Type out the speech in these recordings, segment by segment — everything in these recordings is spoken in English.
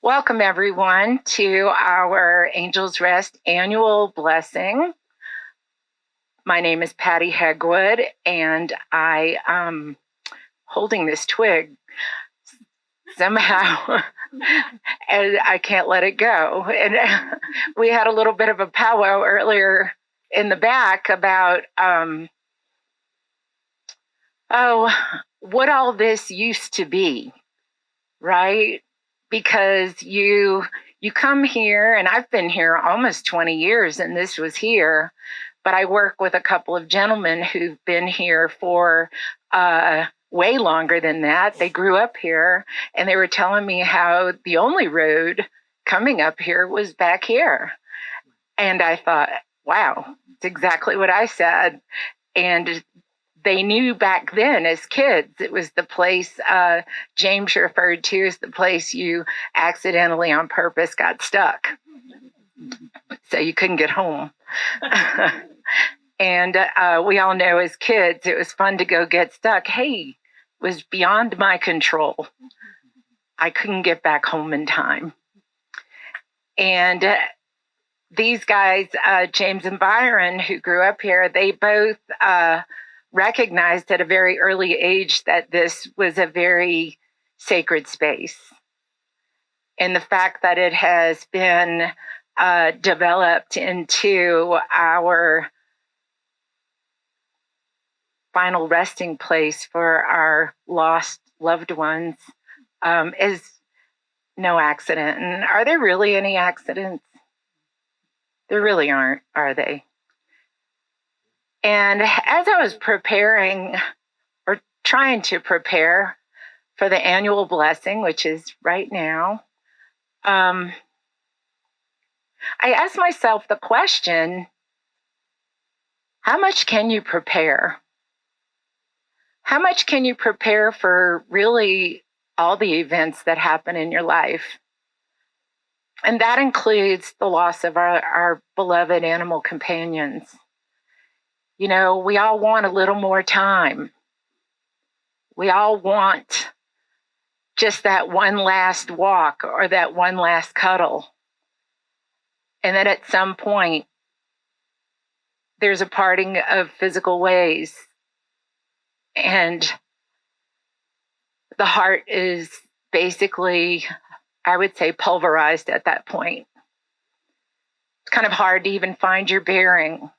Welcome, everyone, to our Angels Rest annual blessing. My name is Patty Hegwood, and I am holding this twig somehow, and I can't let it go. And we had a little bit of a powwow earlier in the back about, what all this used to be, right? Because you come here, and I've been here almost 20 years, and this was here, but I work with a couple of gentlemen who've been here for way longer than that. They grew up here, and they were telling me how the only road coming up here was back here. And I thought, wow, it's exactly what I said. And they knew back then as kids, it was the place James referred to as the place you accidentally on purpose got stuck. So you couldn't get home. And we all know as kids, it was fun to go get stuck. Hey, it was beyond my control. I couldn't get back home in time. And these guys, James and Byron, who grew up here, they both recognized at a very early age that this was a very sacred space. And the fact that it has been developed into our final resting place for our lost loved ones is no accident. And are there really any accidents? There really aren't, are they? And as I was preparing or trying to prepare for the annual blessing, which is right now, I asked myself the question, how much can you prepare? How much can you prepare for really all the events that happen in your life? And that includes the loss of our beloved animal companions. You know, we all want a little more time. We all want just that one last walk or that one last cuddle. And then at some point, there's a parting of physical ways. And the heart is basically, I would say, pulverized at that point. It's kind of hard to even find your bearing.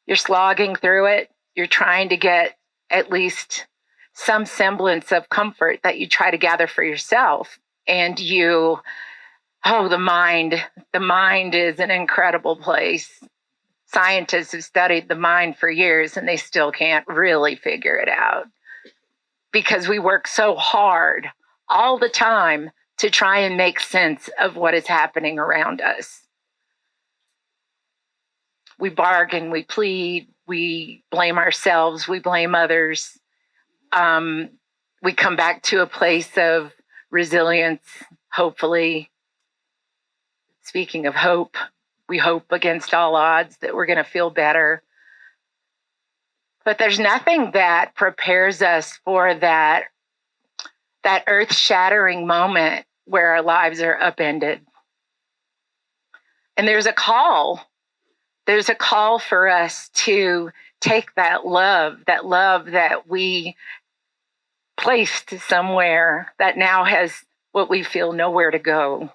You're slogging through it. You're trying to get at least some semblance of comfort that you try to gather for yourself. And the mind is an incredible place. Scientists have studied the mind for years, and they still can't really figure it out because we work so hard all the time to try and make sense of what is happening around us. We bargain, we plead, we blame ourselves, we blame others. We come back to a place of resilience, hopefully. Speaking of hope, we hope against all odds that we're going to feel better. But there's nothing that prepares us for that earth-shattering moment where our lives are upended. And there's a call for us to take that love that we placed somewhere that now has what we feel nowhere to go.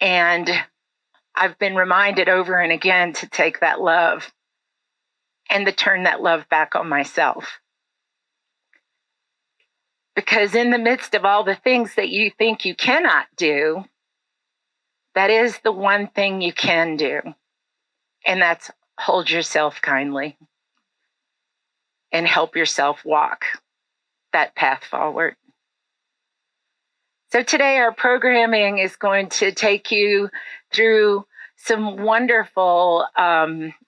And I've been reminded over and again to take that love and to turn that love back on myself. Because in the midst of all the things that you think you cannot do, that is the one thing you can do. And that's hold yourself kindly and help yourself walk that path forward. So today our programming is going to take you through some wonderful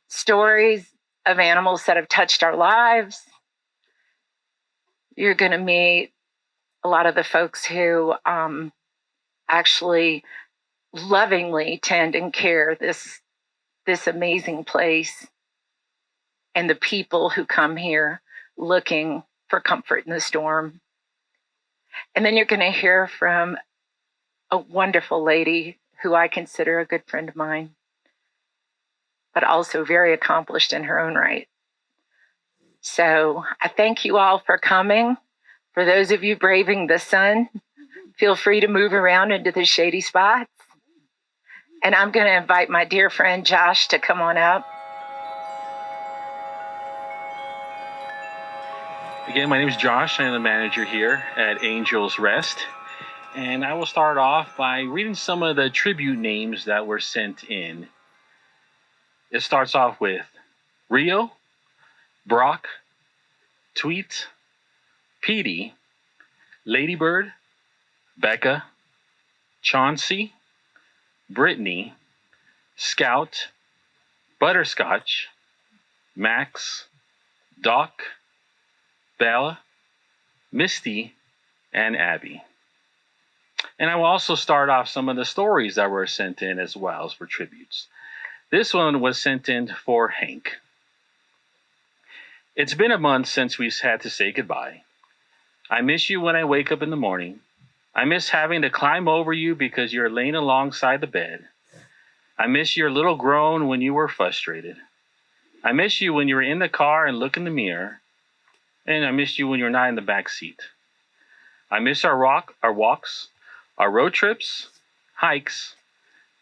stories of animals that have touched our lives. You're going to meet a lot of the folks who actually lovingly tend and care this amazing place, and the people who come here looking for comfort in the storm. And then you're going to hear from a wonderful lady who I consider a good friend of mine, but also very accomplished in her own right. So I thank you all for coming. For those of you braving the sun, feel free to move around into the shady spots. And I'm going to invite my dear friend Josh to come on up. Again, my name is Josh. I'm the manager here at Angels Rest. And I will start off by reading some of the tribute names that were sent in. It starts off with Rio, Brock, Tweet, Petey, Ladybird, Becca, Chauncey, Brittany, Scout, Butterscotch, Max, Doc, Bella, Misty, and Abby. And I will also start off some of the stories that were sent in as well as for tributes. This one was sent in for Hank. It's been a month since we had to say goodbye. I miss you when I wake up in the morning. I miss having to climb over you because you're laying alongside the bed. I miss your little groan when you were frustrated. I miss you when you were in the car and look in the mirror. And I miss you when you're not in the back seat. I miss our walks, our road trips, hikes,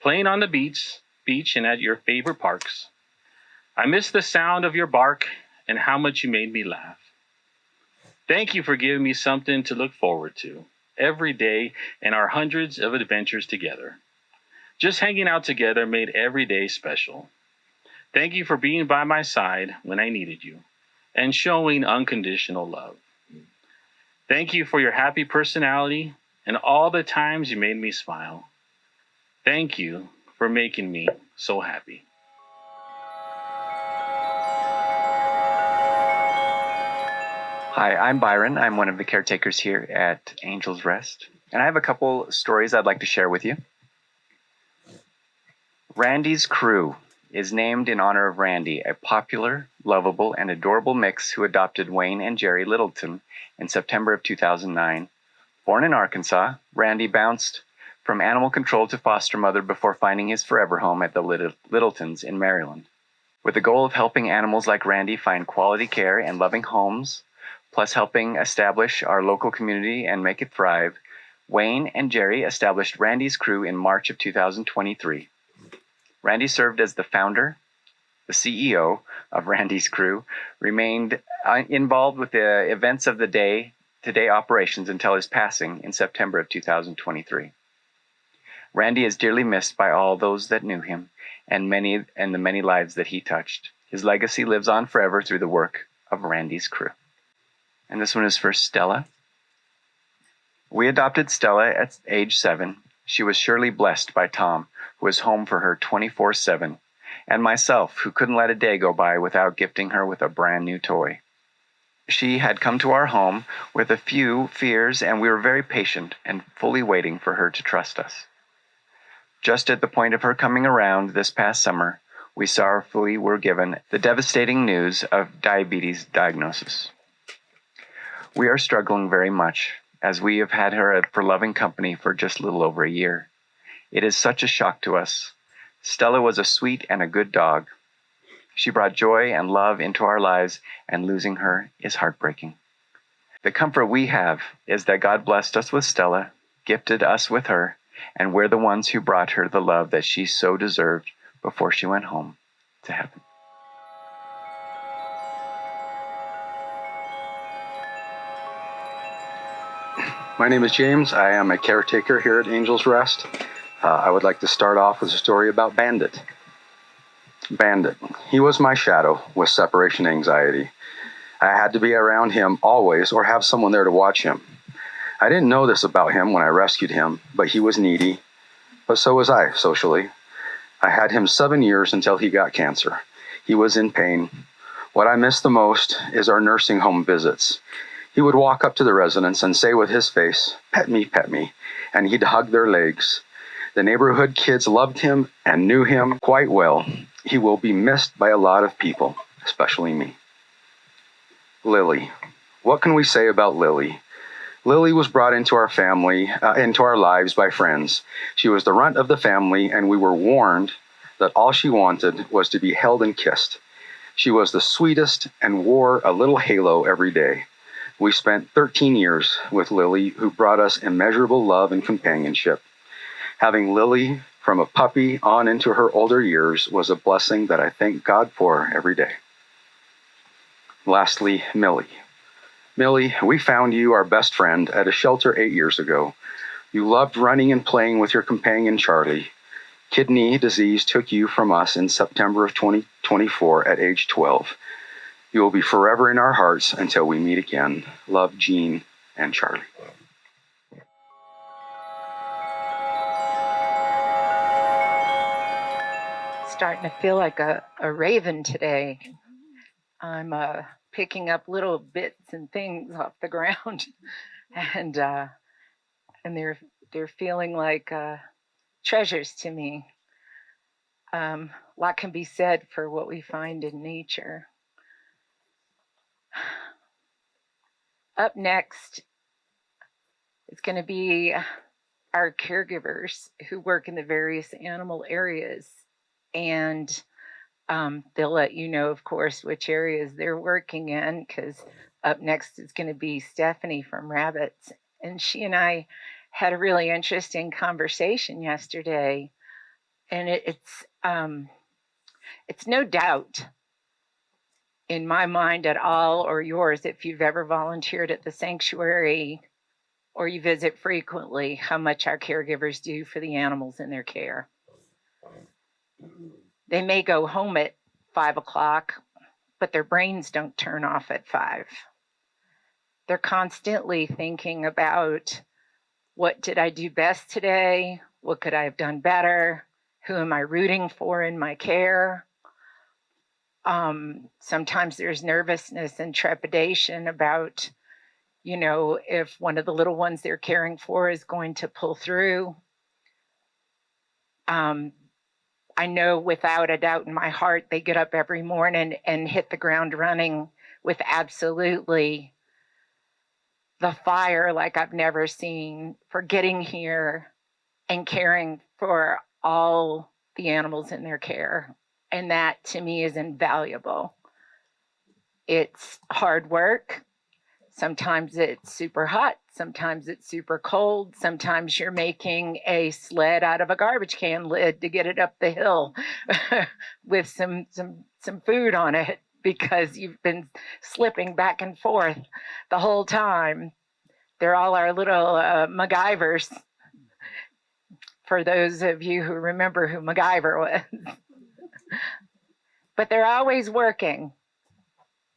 playing on the beach and at your favorite parks. I miss the sound of your bark and how much you made me laugh. Thank you for giving me something to look forward to every day in our hundreds of adventures together. Just hanging out together made every day special. Thank you for being by my side when I needed you and showing unconditional love. Thank you for your happy personality and all the times you made me smile. Thank you for making me so happy. Hi, I'm Byron. I'm one of the caretakers here at Angels Rest, and I have a couple stories I'd like to share with you. Randy's Crew is named in honor of Randy, a popular, lovable, and adorable mix who adopted Wayne and Jerry Littleton in September of 2009. Born in Arkansas, Randy bounced from animal control to foster mother before finding his forever home at the Littletons in Maryland. With the goal of helping animals like Randy find quality care and loving homes, plus helping establish our local community and make it thrive, Wayne and Jerry established Randy's Crew in March of 2023. Randy served as the founder, the CEO of Randy's Crew, remained involved with the events of the day-to-day operations until his passing in September of 2023. Randy is dearly missed by all those that knew him and the many lives that he touched. His legacy lives on forever through the work of Randy's Crew. And this one is for Stella. We adopted Stella at age 7. She was surely blessed by Tom, who was home for her 24/7, and myself, who couldn't let a day go by without gifting her with a brand new toy. She had come to our home with a few fears, and we were very patient and fully waiting for her to trust us. Just at the point of her coming around this past summer, we sorrowfully were given the devastating news of diabetes diagnosis. We are struggling very much, as we have had her for loving company for just a little over a year. It is such a shock to us. Stella was a sweet and a good dog. She brought joy and love into our lives, and losing her is heartbreaking. The comfort we have is that God blessed us with Stella, gifted us with her, and we're the ones who brought her the love that she so deserved before she went home to heaven. My name is James. I am a caretaker here at Angels Rest. I would like to start off with a story about Bandit. Bandit. He was my shadow with separation anxiety. I had to be around him always or have someone there to watch him. I didn't know this about him when I rescued him, but he was needy. But so was I, socially. I had him 7 years until he got cancer. He was in pain. What I miss the most is our nursing home visits. He would walk up to the residents and say with his face, pet me," and he'd hug their legs. The neighborhood kids loved him and knew him quite well. He will be missed by a lot of people, especially me. Lily. What can we say about Lily? Lily was brought into our family, into our lives by friends. She was the runt of the family, and we were warned that all she wanted was to be held and kissed. She was the sweetest and wore a little halo every day. We spent 13 years with Lily, who brought us immeasurable love and companionship. Having Lily from a puppy on into her older years was a blessing that I thank God for every day. Lastly, Millie. Millie, we found you, our best friend, at a shelter 8 years ago. You loved running and playing with your companion, Charlie. Kidney disease took you from us in September of 2024 at age 12. You will be forever in our hearts until we meet again. Love, Jean and Charlie. Starting to feel like a raven today. I'm picking up little bits and things off the ground, and they're feeling like treasures to me. A lot can be said for what we find in nature. Up next, it's going to be our caregivers who work in the various animal areas, and they'll let you know, of course, which areas they're working in, because up next is going to be Stephanie from Rabbits. And she and I had a really interesting conversation yesterday. And it's no doubt in my mind at all, or yours, if you've ever volunteered at the sanctuary or you visit frequently, how much our caregivers do for the animals in their care. They may go home at 5 o'clock, but their brains don't turn off at 5. They're constantly thinking about, what did I do best today? What could I have done better? Who am I rooting for in my care? Sometimes there's nervousness and trepidation about, if one of the little ones they're caring for is going to pull through. I know without a doubt in my heart, they get up every morning and hit the ground running with absolutely the fire like I've never seen for getting here and caring for all the animals in their care. And that to me is invaluable. It's hard work. Sometimes it's super hot. Sometimes it's super cold. Sometimes you're making a sled out of a garbage can lid to get it up the hill with some food on it because you've been slipping back and forth the whole time. They're all our little MacGyvers, for those of you who remember who MacGyver was. But they're always working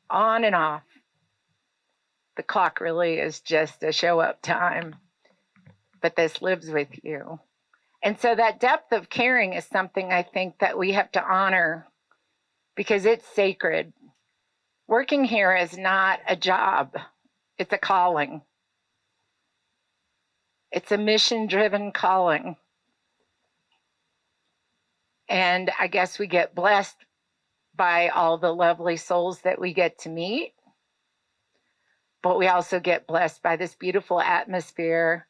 on and off. The clock really is just a show up time, but this lives with you. And so that depth of caring is something I think that we have to honor because it's sacred. Working here is not a job, it's a calling. It's a mission-driven calling. And I guess we get blessed by all the lovely souls that we get to meet. But we also get blessed by this beautiful atmosphere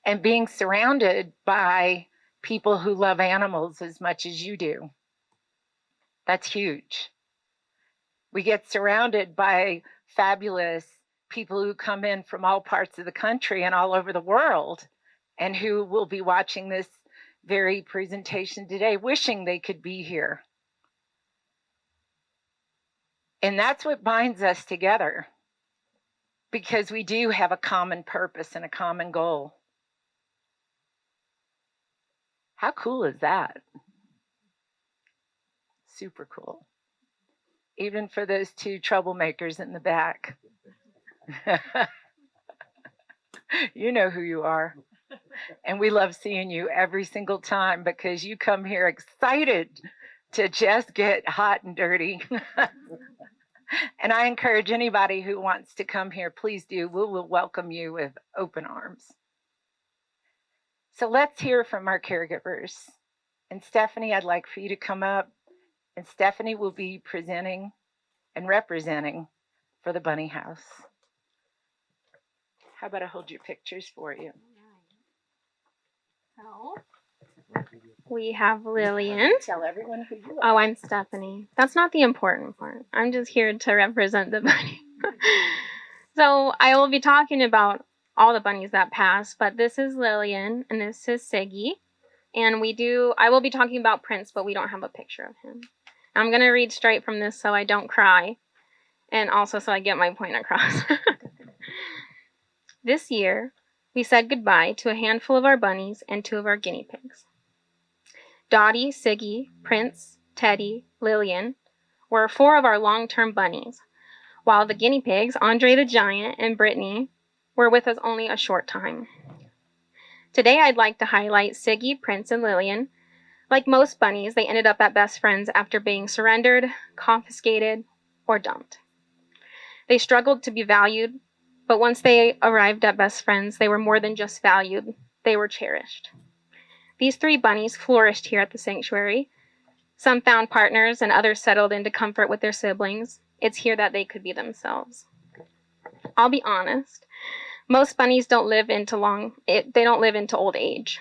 and being surrounded by people who love animals as much as you do. That's huge. We get surrounded by fabulous people who come in from all parts of the country and all over the world and who will be watching this very presentation today, wishing they could be here. And that's what binds us together, because we do have a common purpose and a common goal. How cool is that? Super cool. Even for those two troublemakers in the back. You know who you are. And we love seeing you every single time because you come here excited to just get hot and dirty. And I encourage anybody who wants to come here, please do. We will welcome you with open arms. So let's hear from our caregivers. And Stephanie, I'd like for you to come up. And Stephanie will be presenting and representing for the Bunny House. How about I hold your pictures for you? So we have Lillian. Tell everyone who you Oh, are. I'm Stephanie. That's not the important part. I'm just here to represent the bunny. So I will be talking about all the bunnies that passed, but this is Lillian and this is Siggy. And I will be talking about Prince, but we don't have a picture of him. I'm going to read straight from this so I don't cry, and also so I get my point across. This year, we said goodbye to a handful of our bunnies and 2 of our guinea pigs. Dottie, Siggy, Prince, Teddy, Lillian were 4 of our long-term bunnies, while the guinea pigs, Andre the Giant and Brittany, were with us only a short time. Today I'd like to highlight Siggy, Prince, and Lillian. Like most bunnies, they ended up at Best Friends after being surrendered, confiscated, or dumped. They struggled to be valued, but once they arrived at Best Friends, they were more than just valued, they were cherished. These 3 bunnies flourished here at the sanctuary. Some found partners and others settled into comfort with their siblings. It's here that they could be themselves. I'll be honest, most bunnies don't live into old age.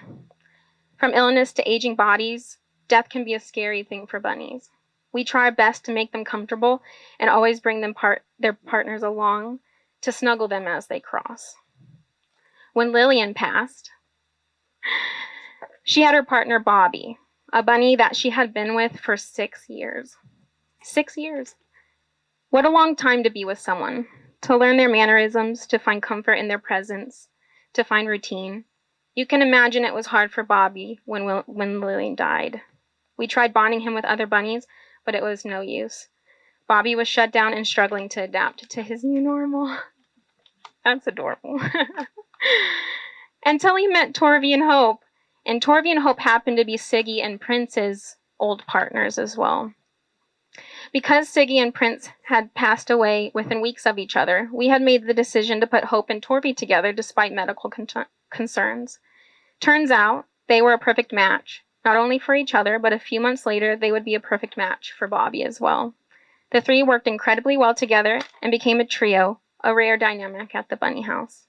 From illness to aging bodies, death can be a scary thing for bunnies. We try our best to make them comfortable and always bring their partners along to snuggle them as they cross. When Lillian passed, she had her partner Bobby, a bunny that she had been with for 6 years. 6 years. What a long time to be with someone, to learn their mannerisms, to find comfort in their presence, to find routine. You can imagine it was hard for Bobby when Lillian died. We tried bonding him with other bunnies, but it was no use. Bobby was shut down and struggling to adapt to his new normal. That's adorable. Until he met Torvi and Hope. And Torvi and Hope happened to be Siggy and Prince's old partners as well. Because Siggy and Prince had passed away within weeks of each other, we had made the decision to put Hope and Torvi together despite medical concerns. Turns out, they were a perfect match, not only for each other, but a few months later, they would be a perfect match for Bobby as well. The 3 worked incredibly well together and became a trio, a rare dynamic at the bunny house.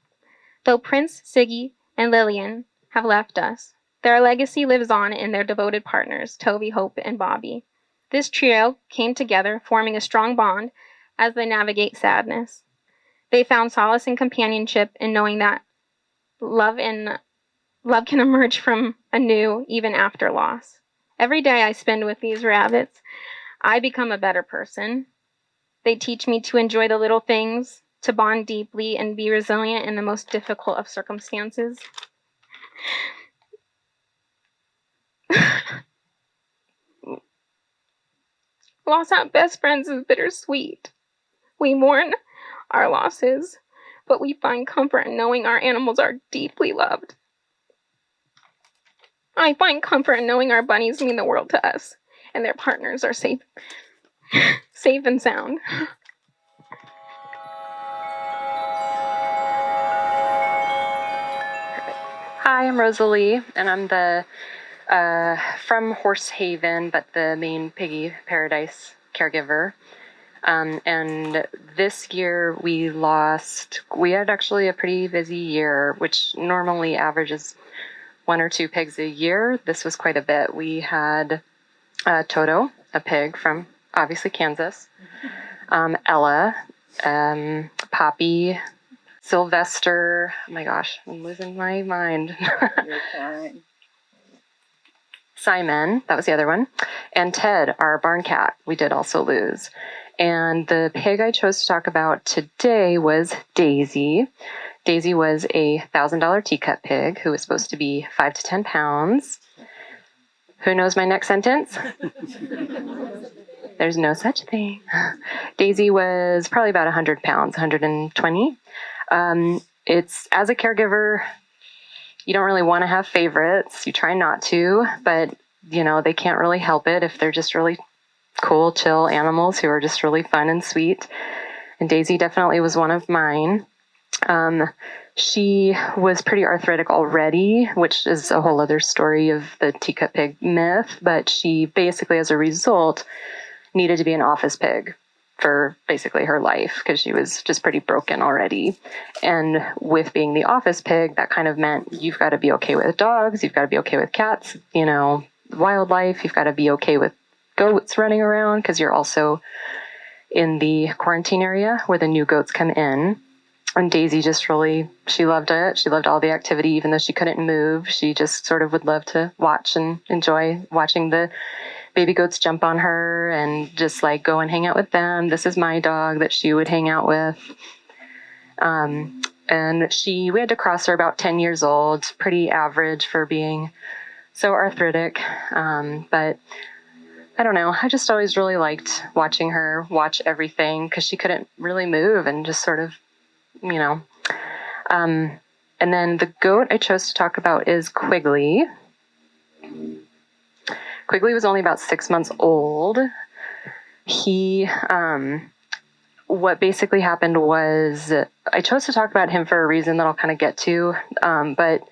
Though Prince, Siggy, and Lillian have left us, their legacy lives on in their devoted partners, Toby, Hope, and Bobby. This trio came together, forming a strong bond as they navigate sadness. They found solace and companionship in knowing that love can emerge from anew even after loss. Every day I spend with these rabbits, I become a better person. They teach me to enjoy the little things, to bond deeply, and be resilient in the most difficult of circumstances. Loss at Best Friends is bittersweet. We mourn our losses, but we find comfort in knowing our animals are deeply loved. I find comfort in knowing our bunnies mean the world to us, and their partners are safe and sound. Hi, I'm Rosalie, and I'm the from Horse Haven, but the main Piggy Paradise caregiver. And this year we had actually a pretty busy year, which normally averages 1 or 2 pigs a year. This was quite a bit. We had Toto, a pig from obviously Kansas, Ella, Poppy, Sylvester. Oh my gosh, I'm losing my mind. You're fine. Simon, that was the other one, and Ted, our barn cat, we did also lose. And the pig I chose to talk about today was Daisy. Daisy was a $1,000 teacup pig who was supposed to be 5 to 10 pounds. Who knows my next sentence? There's no such thing. Daisy was probably about 100 pounds, 120. As a caregiver, you don't really want to have favorites. You try not to, but they can't really help it if they're just really cool, chill animals who are just really fun and sweet. And Daisy definitely was one of mine. She was pretty arthritic already, which is a whole other story of the teacup pig myth, but she basically, as a result, needed to be an office pig. for basically her life because she was just pretty broken already. And with being the office pig, that kind of meant you've got to be okay with dogs, you've got to be okay with cats, wildlife, you've got to be okay with goats running around because you're also in the quarantine area where the new goats come in. And Daisy she loved it. She loved all the activity, even though she couldn't move. She just sort of would love to watch and enjoy watching the baby goats jump on her and just like go and hang out with them. This is my dog that she would hang out with. And we had to cross her about 10 years old, pretty average for being so arthritic. But I don't know. I just always really liked watching her watch everything because she couldn't really move and just sort of, and then the goat I chose to talk about is Quigley. Quigley was only about 6 months old. He, what basically happened was I chose to talk about him for a reason that I'll kind of get to. But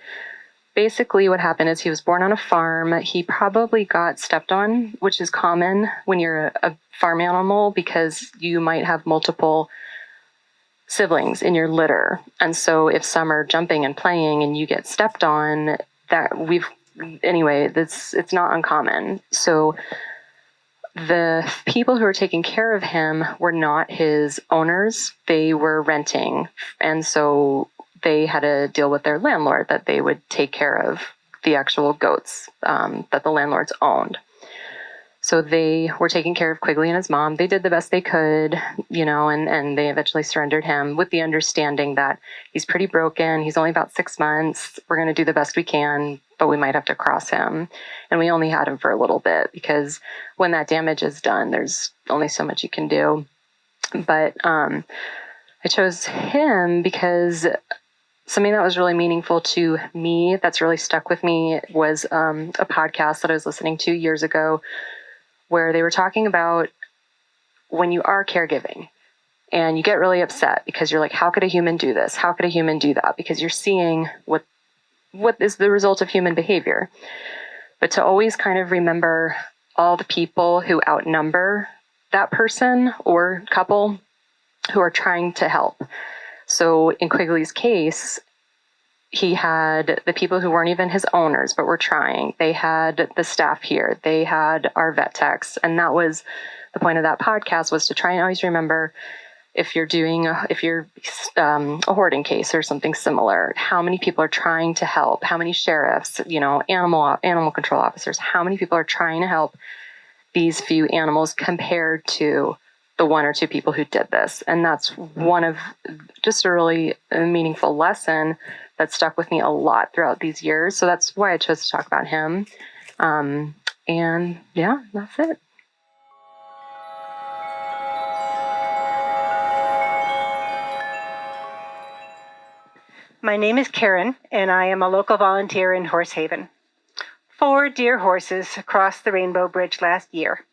basically what happened is he was born on a farm. He probably got stepped on, which is common when you're a farm animal because you might have multiple siblings in your litter. And so if some are jumping and playing and you get stepped on, it's not uncommon. So the people who were taking care of him were not his owners. They were renting. And so they had to deal with their landlord that they would take care of the actual goats that the landlords owned. So they were taking care of Quigley and his mom. They did the best they could, and they eventually surrendered him with the understanding that he's pretty broken. He's only about 6 months. We're going to do the best we can, but we might have to cross him. And we only had him for a little bit because when that damage is done, there's only so much you can do. But I chose him because something that was really meaningful to me that's really stuck with me was a podcast that I was listening to years ago where they were talking about when you are caregiving and you get really upset because you're like, how could a human do this? How could a human do that? Because you're seeing what is the result of human behavior. But to always kind of remember all the people who outnumber that person or couple who are trying to help. So in Quigley's case, he had the people who weren't even his owners, but were trying. They had the staff here. They had our vet techs. And that was the point of that podcast, was to try and always remember if you're a hoarding case or something similar, how many people are trying to help, how many sheriffs, animal control officers, how many people are trying to help these few animals compared to the one or two people who did this. And that's one of just a really meaningful lesson that stuck with me a lot throughout these years. So that's why I chose to talk about him. And yeah, that's it. My name is Karen, and I am a local volunteer in Horsehaven. 4 dear horses crossed the Rainbow Bridge last year.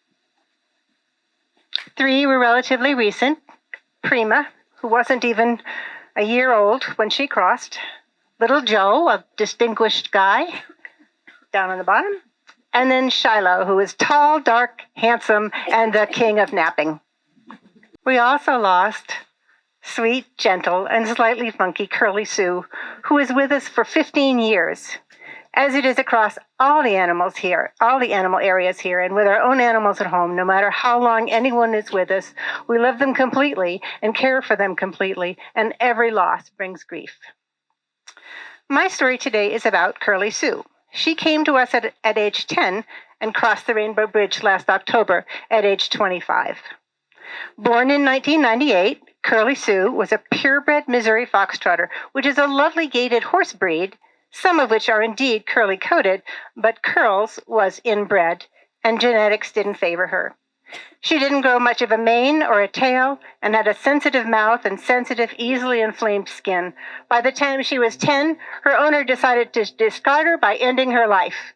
3 were relatively recent. Prima, who wasn't even a year old when she crossed. Little Joe, a distinguished guy, down on the bottom. And then Shiloh, who is tall, dark, handsome, and the king of napping. We also lost sweet, gentle, and slightly funky Curly Sue, who is with us for 15 years. As it is across all the animals here, all the animal areas here, and with our own animals at home, no matter how long anyone is with us, we love them completely and care for them completely, and every loss brings grief. My story today is about Curly Sue. She came to us at age 10 and crossed the Rainbow Bridge last October at age 25. Born in 1998, Curly Sue was a purebred Missouri Foxtrotter, which is a lovely gaited horse breed, some of which are indeed curly-coated, but Curls was inbred, and genetics didn't favor her. She didn't grow much of a mane or a tail, and had a sensitive mouth and sensitive, easily inflamed skin. By the time she was 10, her owner decided to discard her by ending her life.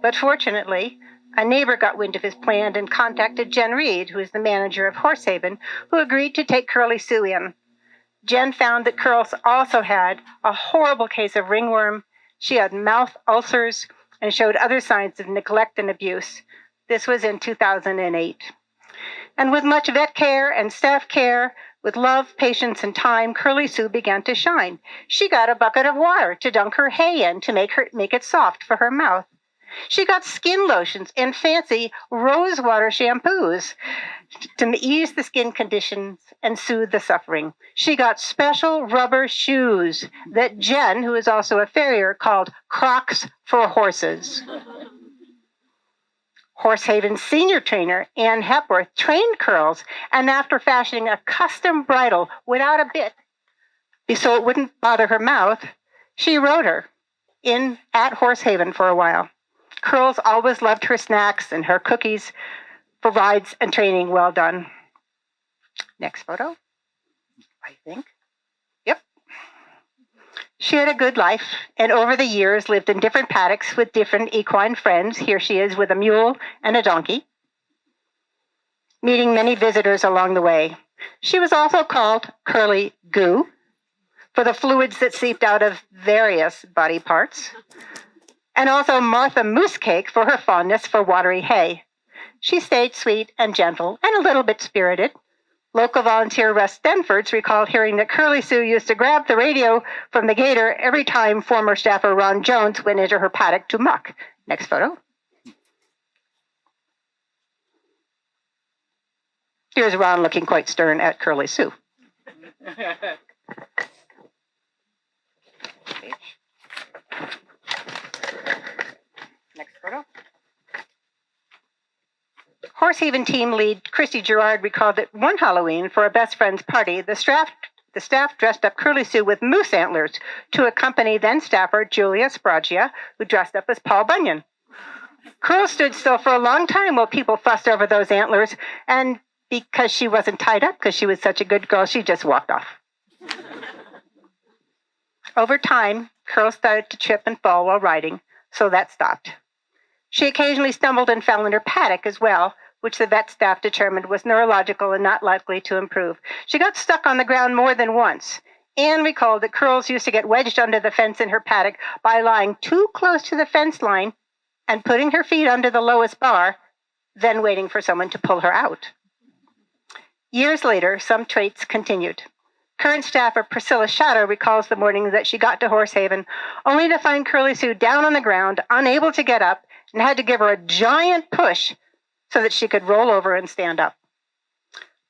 But fortunately, a neighbor got wind of his plan and contacted Jen Reed, who is the manager of Horsehaven, who agreed to take Curly Sue in. Jen found that Curls also had a horrible case of ringworm. She had mouth ulcers and showed other signs of neglect and abuse. This was in 2008. And with much vet care and staff care, with love, patience, and time, Curly Sue began to shine. She got a bucket of water to dunk her hay in to make it soft for her mouth. She got skin lotions and fancy rose water shampoos to ease the skin conditions and soothe the suffering. She got special rubber shoes that Jen, who is also a farrier, called Crocs for horses. Horsehaven senior trainer Ann Hepworth trained Curls, and after fashioning a custom bridle without a bit, so it wouldn't bother her mouth, she rode her in at Horsehaven for a while. Curls always loved her snacks and her cookies for rides and training well done. Next photo, I think. Yep. She had a good life, and over the years lived in different paddocks with different equine friends. Here she is with a mule and a donkey, meeting many visitors along the way. She was also called Curly Goo for the fluids that seeped out of various body parts, and also Martha Moosecake for her fondness for watery hay. She stayed sweet and gentle and a little bit spirited. Local volunteer Russ Stenfords recalled hearing that Curly Sue used to grab the radio from the gator every time former staffer Ron Jones went into her paddock to muck. Next photo. Here's Ron looking quite stern at Curly Sue. Next photo. Horsehaven team lead Christy Gerard recalled that one Halloween for a best friend's party, the staff dressed up Curly Sue with moose antlers to accompany then staffer Julia Spragia, who dressed up as Paul Bunyan. Curl stood still for a long time while people fussed over those antlers, and because she wasn't tied up because she was such a good girl, she just walked off. Over time, Curl started to trip and fall while riding, so that stopped. She occasionally stumbled and fell in her paddock as well, which the vet staff determined was neurological and not likely to improve. She got stuck on the ground more than once. Anne recalled that Curls used to get wedged under the fence in her paddock by lying too close to the fence line and putting her feet under the lowest bar, then waiting for someone to pull her out. Years later, some traits continued. Current staffer Priscilla Shadow recalls the morning that she got to Horsehaven, only to find Curly Sue down on the ground, unable to get up, and had to give her a giant push so that she could roll over and stand up.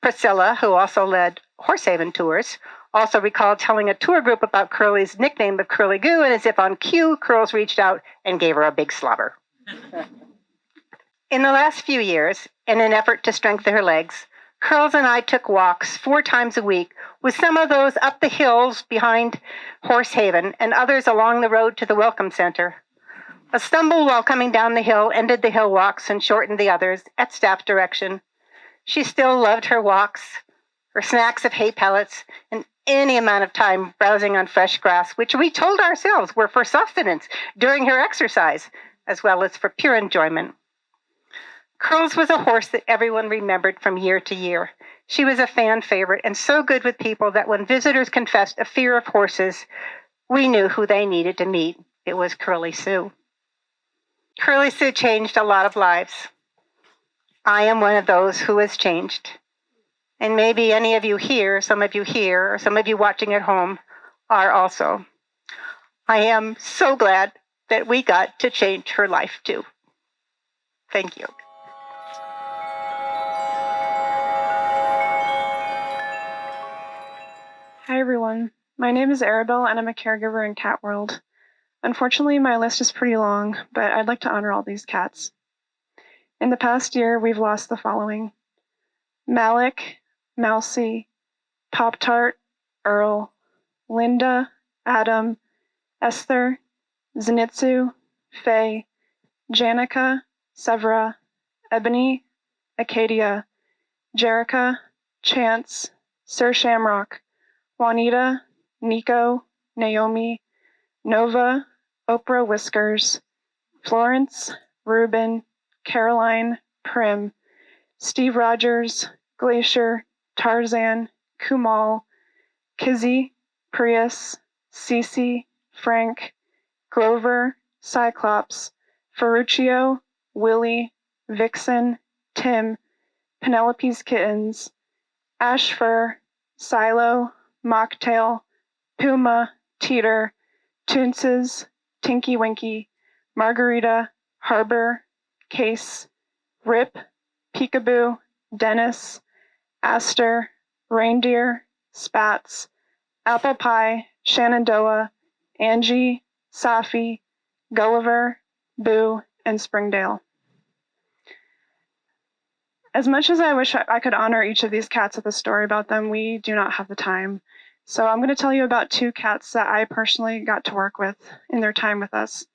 Priscilla, who also led Horsehaven tours, also recalled telling a tour group about Curly's nickname of Curly Goo, and as if on cue, Curls reached out and gave her a big slobber. In the last few years, in an effort to strengthen her legs, Curls and I took walks 4 times a week, with some of those up the hills behind Horsehaven and others along the road to the Welcome Center. A stumble while coming down the hill ended the hill walks and shortened the others at staff direction. She still loved her walks, her snacks of hay pellets, and any amount of time browsing on fresh grass, which we told ourselves were for sustenance during her exercise, as well as for pure enjoyment. Curls was a horse that everyone remembered from year to year. She was a fan favorite and so good with people that when visitors confessed a fear of horses, we knew who they needed to meet. It was Curly Sue. Curly Sue changed a lot of lives. I am one of those who has changed. And maybe any of you here, some of you here, or some of you watching at home are also. I am so glad that we got to change her life too. Thank you. Hi everyone, my name is Arabelle and I'm a caregiver in Cat World. Unfortunately, my list is pretty long, but I'd like to honor all these cats. In the past year, we've lost the following: Malik, Mousy, Pop-Tart, Earl, Linda, Adam, Esther, Zenitsu, Faye, Janica, Severa, Ebony, Acadia, Jerica, Chance, Sir Shamrock, Juanita, Nico, Naomi, Nova, Oprah Whiskers, Florence, Ruben, Caroline, Prim, Steve Rogers, Glacier, Tarzan, Kumal, Kizzy, Prius, Cece, Frank, Grover, Cyclops, Ferruccio, Willie, Vixen, Tim, Penelope's kittens, Ashfur, Silo, Mocktail, Puma, Teeter, Toonces, Tinky Winky, Margarita, Harbor, Case, Rip, Peekaboo, Dennis, Aster, Reindeer, Spats, Apple Pie, Shenandoah, Angie, Safi, Gulliver, Boo, and Springdale. As much as I wish I could honor each of these cats with a story about them, we do not have the time. So I'm going to tell you about 2 cats that I personally got to work with in their time with us.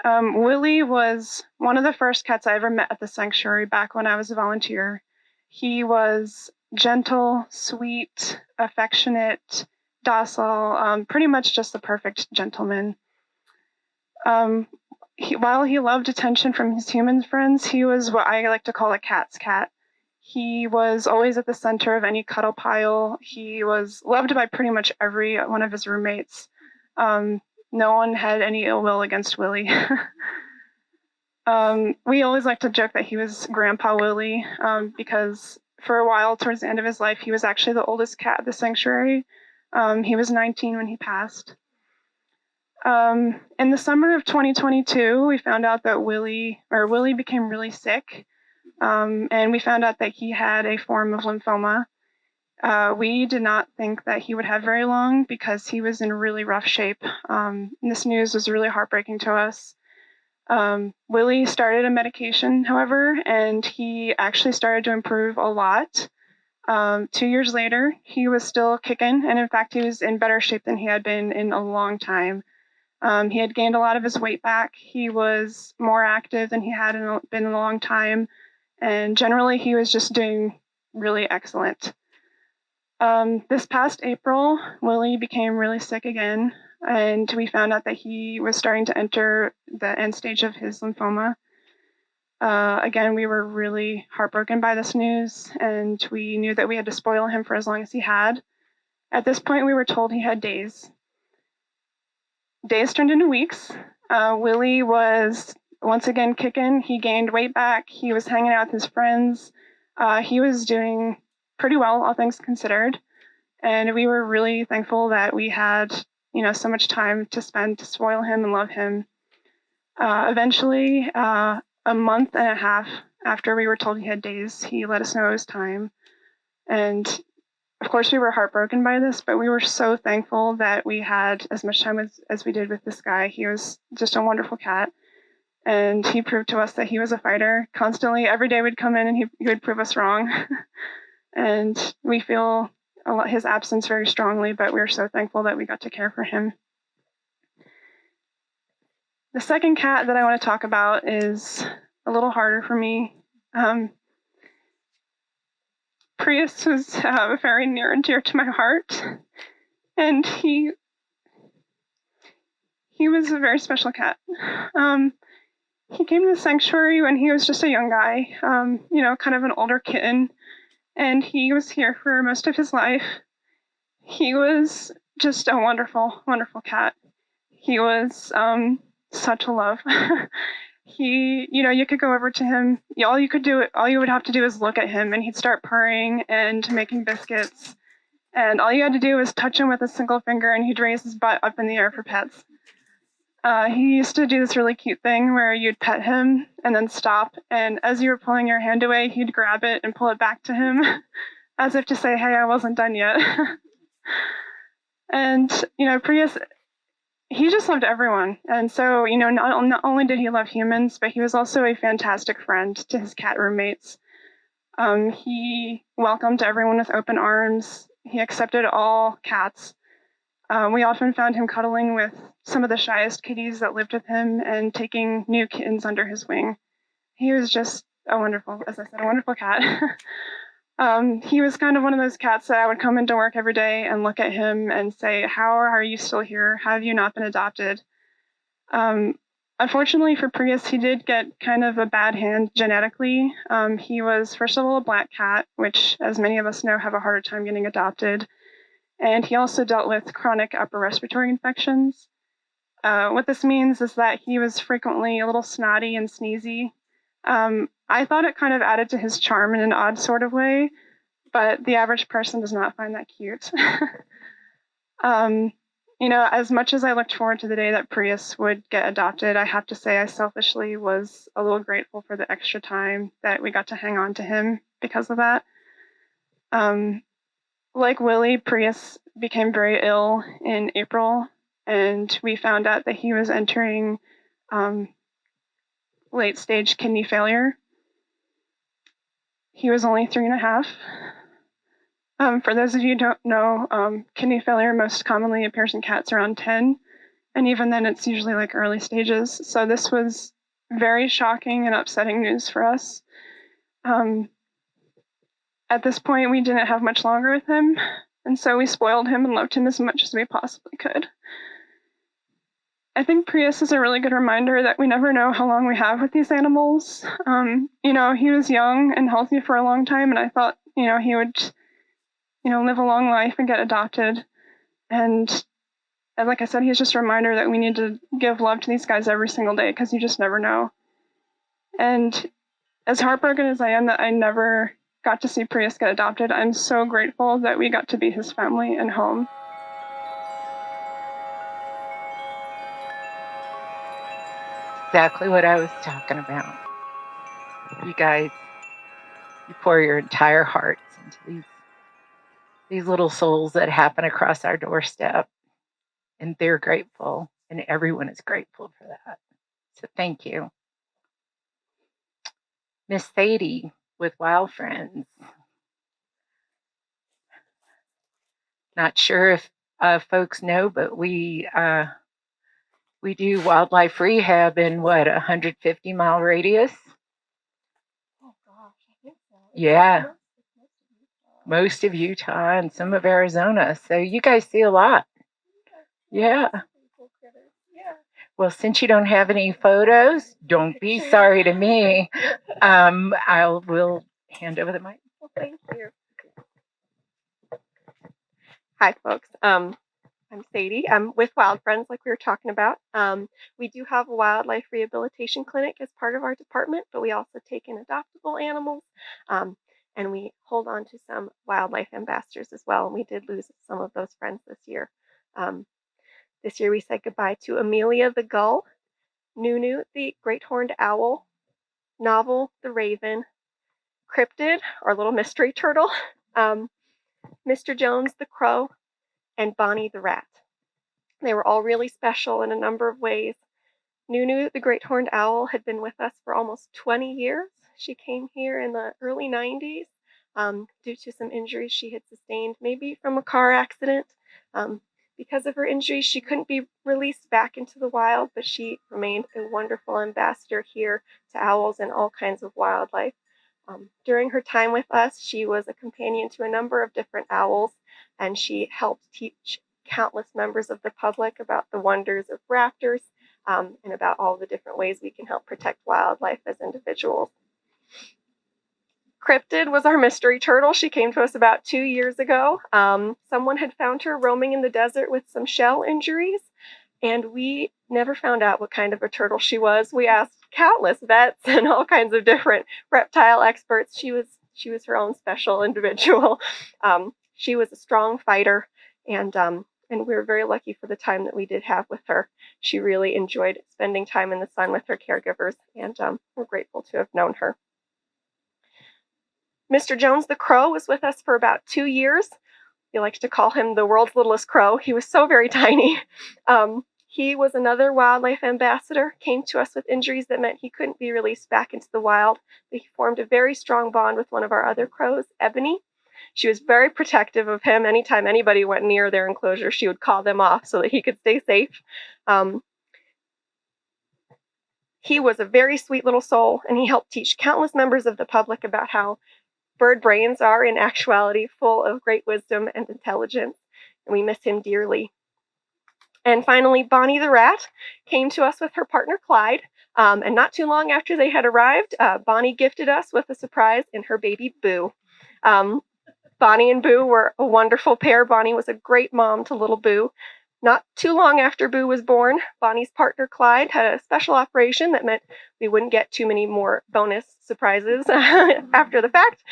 Willie was one of the first cats I ever met at the sanctuary back when I was a volunteer. He was gentle, sweet, affectionate, docile, pretty much just the perfect gentleman. While he loved attention from his human friends, he was what I like to call a cat's cat. He was always at the center of any cuddle pile. He was loved by pretty much every one of his roommates. No one had any ill will against Willie. We always like to joke that he was Grandpa Willie, because for a while, towards the end of his life, he was actually the oldest cat at the sanctuary. He was 19 when he passed. In the summer of 2022, we found out that Willie became really sick, and we found out that he had a form of lymphoma. We did not think that he would have very long because he was in really rough shape. This news was really heartbreaking to us. Willie started a medication, however, and he actually started to improve a lot. 2 years later, he was still kicking, and in fact, he was in better shape than he had been in a long time. He had gained a lot of his weight back. He was more active than he had been in a long time, and generally, he was just doing really excellent. This past April, Willie became really sick again, and we found out that he was starting to enter the end stage of his lymphoma. Again, we were really heartbroken by this news, and we knew that we had to spoil him for as long as he had. At this point, we were told he had days. Days turned into weeks. Willie was once again kicking. He gained weight back. He was hanging out with his friends. He was doing pretty well, all things considered. And we were really thankful that we had, so much time to spend to spoil him and love him. Eventually, a month and a half after we were told he had days, he let us know it was time. And of course, we were heartbroken by this, but we were so thankful that we had as much time as we did with this guy. He was just a wonderful cat. And he proved to us that he was a fighter. Constantly, every day we'd come in and he would prove us wrong. And we feel his absence very strongly, but we're so thankful that we got to care for him. The second cat that I want to talk about is a little harder for me. Prius was very near and dear to my heart, and he was a very special cat. He came to the sanctuary when he was just a young guy, kind of an older kitten, and he was here for most of his life. He was just a wonderful, wonderful cat. He was such a love. You could go over to him. All you would have to do is look at him, and he'd start purring and making biscuits. And all you had to do was touch him with a single finger, and he'd raise his butt up in the air for pets. He used to do this really cute thing where you'd pet him and then stop, and as you were pulling your hand away, he'd grab it and pull it back to him, as if to say, "Hey, I wasn't done yet." And Prius, he just loved everyone. And so, not only did he love humans, but he was also a fantastic friend to his cat roommates. He welcomed everyone with open arms. He accepted all cats. We often found him cuddling with some of the shyest kitties that lived with him and taking new kittens under his wing. He was just a wonderful cat. He was kind of one of those cats that I would come into work every day and look at him and say, "How are you still here? How have you not been adopted?" Unfortunately for Prius, he did get kind of a bad hand genetically. He was, first of all, a black cat, which, as many of us know, have a harder time getting adopted. And he also dealt with chronic upper respiratory infections. What this means is that he was frequently a little snotty and sneezy. I thought it kind of added to his charm in an odd sort of way, but the average person does not find that cute. As much as I looked forward to the day that Prius would get adopted, I have to say I selfishly was a little grateful for the extra time that we got to hang on to him because of that. Like Willie, Prius became very ill in April, and we found out that he was entering late-stage kidney failure. He was only 3.5. For those of you who don't know, kidney failure most commonly appears in cats around 10, and even then it's usually like early stages. So this was very shocking and upsetting news for us. At this point, we didn't have much longer with him, and so we spoiled him and loved him as much as we possibly could. I think Prius is a really good reminder that we never know how long we have with these animals. He was young and healthy for a long time, and I thought, he would live a long life and get adopted. And like I said, he's just a reminder that we need to give love to these guys every single day because you just never know. And as heartbroken as I am that I never got to see Prius get adopted, I'm so grateful that we got to be his family and home. Exactly what I was talking about. You guys, you pour your entire hearts into these little souls that happen across our doorstep, and they're grateful, and everyone is grateful for that. So thank you. Miss Sadie with Wild Friends. Not sure if folks know, but we do wildlife rehab in 150-mile radius? Oh gosh, I think so. Yeah. Most of Utah and some of Arizona. So you guys see a lot. Yeah. Yeah. Well, since you don't have any photos, don't be sorry to me. We'll hand over the mic. Well, thank you. Hi, folks. I'm Sadie. I'm with Wild Friends, like we were talking about. We do have a wildlife rehabilitation clinic as part of our department, but we also take in adoptable animals, and we hold on to some wildlife ambassadors as well. And we did lose some of those friends this year. This year we said goodbye to Amelia the gull, Nunu the great horned owl, Novel the raven, Cryptid, our little mystery turtle, Mr. Jones the crow, and Bonnie the rat. They were all really special in a number of ways. Nunu, the great horned owl, had been with us for almost 20 years. She came here in the early 90s due to some injuries she had sustained, maybe from a car accident. Because of her injuries, she couldn't be released back into the wild, but she remained a wonderful ambassador here to owls and all kinds of wildlife. During her time with us, she was a companion to a number of different owls, and she helped teach countless members of the public about the wonders of raptors and about all the different ways we can help protect wildlife as individuals. Cryptid was our mystery turtle. She came to us about 2 years ago. Someone had found her roaming in the desert with some shell injuries, and we never found out what kind of a turtle she was. We asked countless vets and all kinds of different reptile experts. She was her own special individual. She was a strong fighter, and we were very lucky for the time that we did have with her. She really enjoyed spending time in the sun with her caregivers, and we're grateful to have known her. Mr. Jones the crow was with us for about 2 years. We like to call him the world's littlest crow. He was so very tiny. He was another wildlife ambassador, came to us with injuries that meant he couldn't be released back into the wild, but he formed a very strong bond with one of our other crows, Ebony. She was very protective of him. Anytime anybody went near their enclosure, she would call them off so that he could stay safe. He was a very sweet little soul, and he helped teach countless members of the public about how bird brains are, in actuality, full of great wisdom and intelligence, and we miss him dearly. And finally, Bonnie the rat came to us with her partner, Clyde, and not too long after they had arrived, Bonnie gifted us with a surprise in her baby, Boo. Bonnie and Boo were a wonderful pair. Bonnie was a great mom to little Boo. Not too long after Boo was born, Bonnie's partner Clyde had a special operation that meant we wouldn't get too many more bonus surprises after the fact.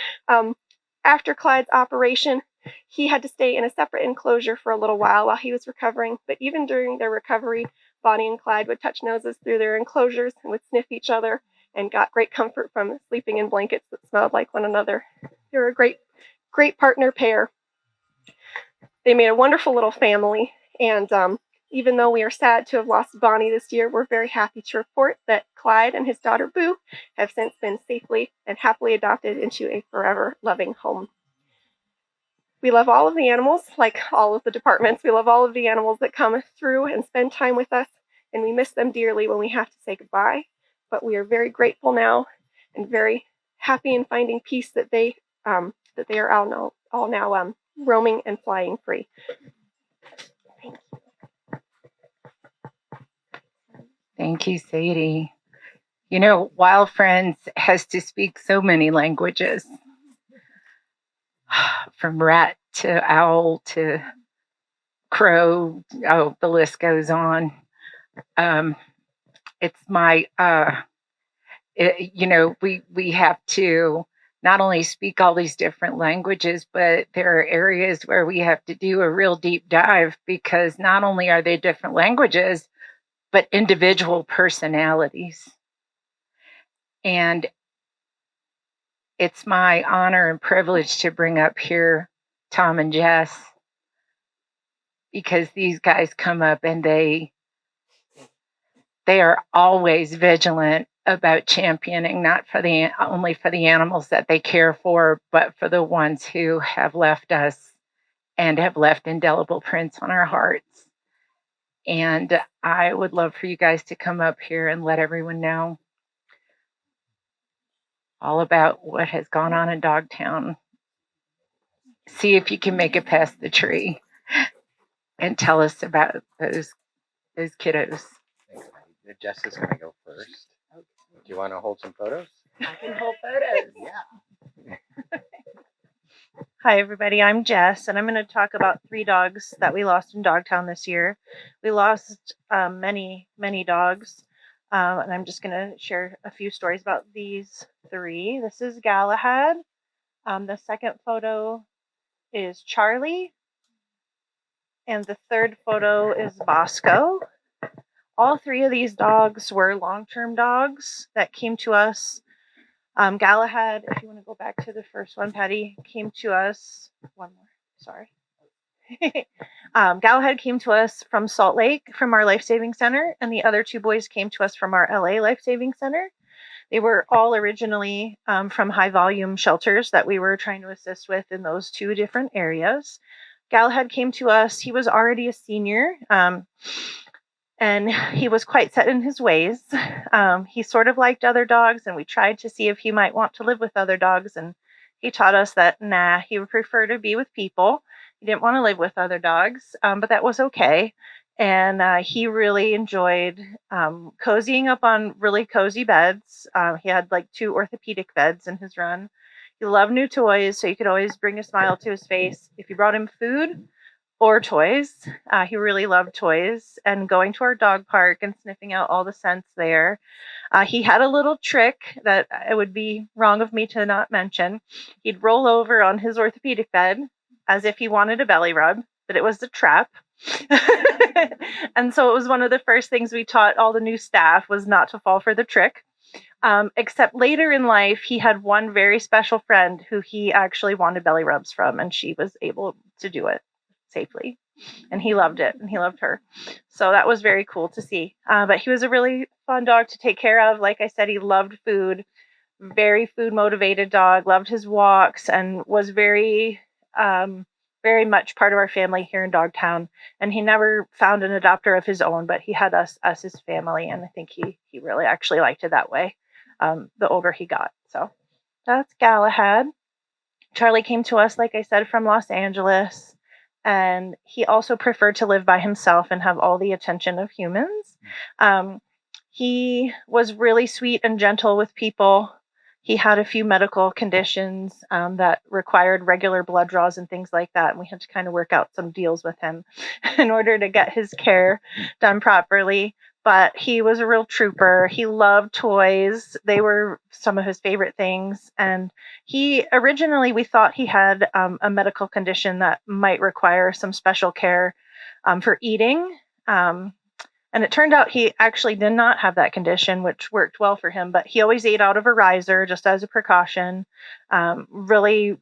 After Clyde's operation, he had to stay in a separate enclosure for a little while he was recovering, but even during their recovery, Bonnie and Clyde would touch noses through their enclosures and would sniff each other and got great comfort from sleeping in blankets that smelled like one another. They were a great partner pair. They made a wonderful little family, and even though we are sad to have lost Bonnie this year, we're very happy to report that Clyde and his daughter Boo have since been safely and happily adopted into a forever loving home. We love all of the animals, like all of the departments. We love all of the animals that come through and spend time with us, and we miss them dearly when we have to say goodbye. But we are very grateful now and very happy in finding peace that they are all now roaming and flying free. Thank you, Sadie. You know, Wild Friends has to speak so many languages, from rat to owl to crow. Oh, the list goes on. It's my, we have to not only speak all these different languages, but there are areas where we have to do a real deep dive, because not only are they different languages, but individual personalities. And it's my honor and privilege to bring up here Tom and Jess, because these guys come up and they are always vigilant about championing, not for only for the animals that they care for, but for the ones who have left us and have left indelible prints on our hearts. And I would love for you guys to come up here and let everyone know all about what has gone on in Dogtown. See if you can make it past the tree and tell us about those kiddos. Jess is going to go first. Okay. Do you want to hold some photos? I can hold photos. Yeah. Hi, everybody. I'm Jess, and I'm going to talk about 3 dogs that we lost in Dogtown this year. We lost many dogs, and I'm just going to share a few stories about these 3. This is Galahad. The second photo is Charlie, and the third photo is Bosco. All 3 of these dogs were long-term dogs that came to us. Galahad, if you want to go back to the first one, Patty, came to us. One more, sorry. Galahad came to us from Salt Lake, from our Life-Saving Center, and the other 2 boys came to us from our LA Life-Saving Center. They were all originally from high-volume shelters that we were trying to assist with in those 2 different areas. Galahad came to us. He was already a senior, and he was quite set in his ways. He sort of liked other dogs, and we tried to see if he might want to live with other dogs, and he taught us that, he would prefer to be with people. He didn't want to live with other dogs, but that was okay. And he really enjoyed cozying up on really cozy beds. He had like 2 orthopedic beds in his run. He loved new toys, so you could always bring a smile to his face. If you brought him food or toys, he really loved toys, and going to our dog park and sniffing out all the scents there. He had a little trick that it would be wrong of me to not mention. He'd roll over on his orthopedic bed as if he wanted a belly rub, but it was a trap. And so it was one of the first things we taught all the new staff was not to fall for the trick. Except later in life, he had one very special friend who he actually wanted belly rubs from, and she was able to do it safely. And he loved it, and he loved her. So that was very cool to see. But he was a really fun dog to take care of. Like I said, he loved food, very food motivated dog, loved his walks, and was very much part of our family here in Dogtown. And he never found an adopter of his own, but he had us as his family. And I think he really actually liked it that way, the older he got. So that's Galahad. Charlie came to us, like I said, from Los Angeles. And he also preferred to live by himself and have all the attention of humans. He was really sweet and gentle with people. He had a few medical conditions that required regular blood draws and things like that. And we had to kind of work out some deals with him in order to get his care done properly. But he was a real trooper. He loved toys. They were some of his favorite things. And he originally, we thought he had a medical condition that might require some special care for eating. And it turned out he actually did not have that condition, which worked well for him. But he always ate out of a riser just as a precaution. Really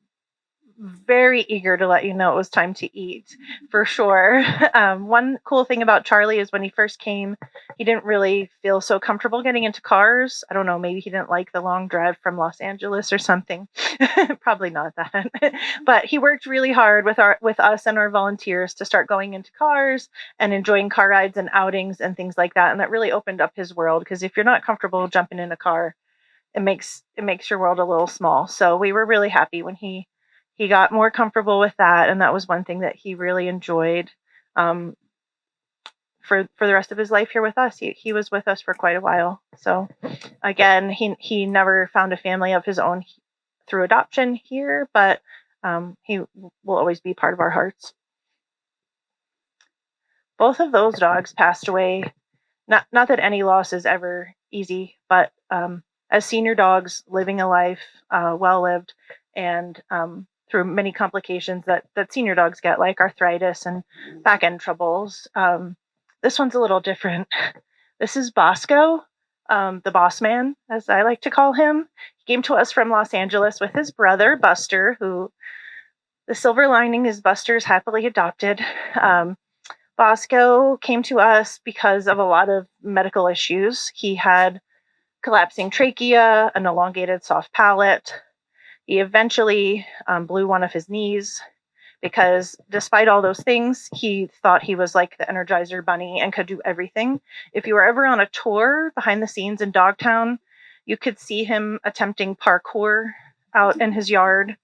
very eager to let you know it was time to eat, for sure. One cool thing about Charlie is when he first came, he didn't really feel so comfortable getting into cars. I don't know, maybe he didn't like the long drive from Los Angeles or something. Probably not that. But he worked really hard with us and our volunteers to start going into cars and enjoying car rides and outings and things like that. And that really opened up his world, because if you're not comfortable jumping in a car, it makes your world a little small. So we were really happy when he got more comfortable with that, and that was one thing that he really enjoyed for the rest of his life here with us. He was with us for quite a while. So again, he never found a family of his own through adoption here, but he will always be part of our hearts. Both of those dogs passed away. Not that any loss is ever easy, but as senior dogs living a life well lived, and through many complications that senior dogs get, like arthritis and back end troubles. This one's a little different. This is Bosco, the boss man, as I like to call him. He came to us from Los Angeles with his brother, Buster, who the silver lining is Buster's happily adopted. Bosco came to us because of a lot of medical issues. He had collapsing trachea, an elongated soft palate. He eventually blew one of his knees, because despite all those things, he thought he was like the Energizer Bunny and could do everything. If you were ever on a tour behind the scenes in Dogtown, you could see him attempting parkour out in his yard.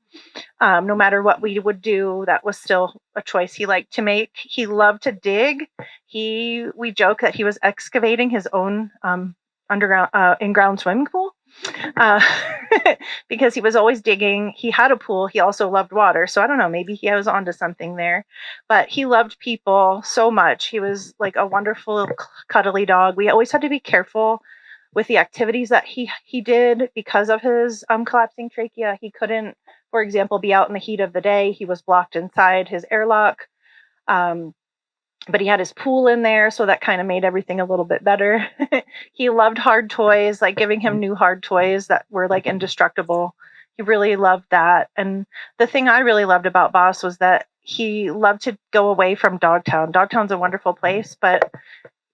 No matter what we would do, that was still a choice he liked to make. He loved to dig. We joke that he was excavating his own underground in-ground swimming pool. Because he was always digging. He had a pool. He also loved water. So I don't know, maybe he was onto something there. But he loved people so much. He was like a wonderful, cuddly dog. We always had to be careful with the activities that he did because of his collapsing trachea. He couldn't, for example, be out in the heat of the day. He was blocked inside his airlock. But he had his pool in there, so that kind of made everything a little bit better. He loved hard toys, like giving him new hard toys that were like indestructible. He really loved that. And the thing I really loved about Boss was that he loved to go away from Dogtown. Dogtown's a wonderful place, but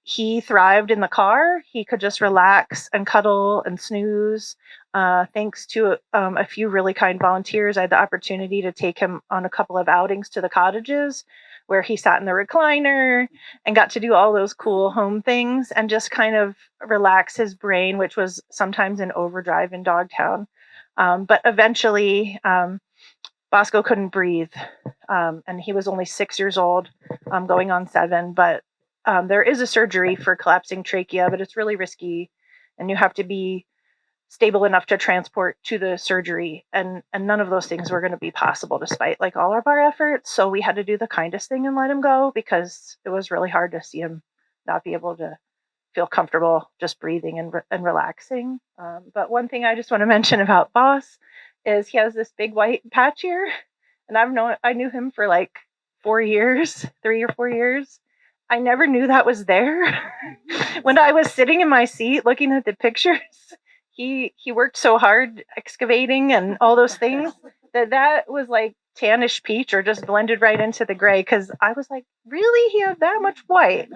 he thrived in the car. He could just relax and cuddle and snooze. Thanks to a few really kind volunteers, I had the opportunity to take him on a couple of outings to the cottages, where he sat in the recliner and got to do all those cool home things and just kind of relax his brain, which was sometimes in overdrive in Dogtown. But eventually, Bosco couldn't breathe, and he was only 6 years old, going on 7. But there is a surgery for collapsing trachea, but it's really risky, and you have to be stable enough to transport to the surgery, and none of those things were going to be possible despite like all of our efforts. So we had to do the kindest thing and let him go, because it was really hard to see him not be able to feel comfortable just breathing and relaxing. But one thing I just want to mention about Boss is he has this big white patch here, and I knew him for like 4 years, 3 or 4 years. I never knew that was there. When I was sitting in my seat looking at the pictures, he worked so hard excavating and all those things that was like tannish peach or just blended right into the gray, because I was like, really? He had that much white?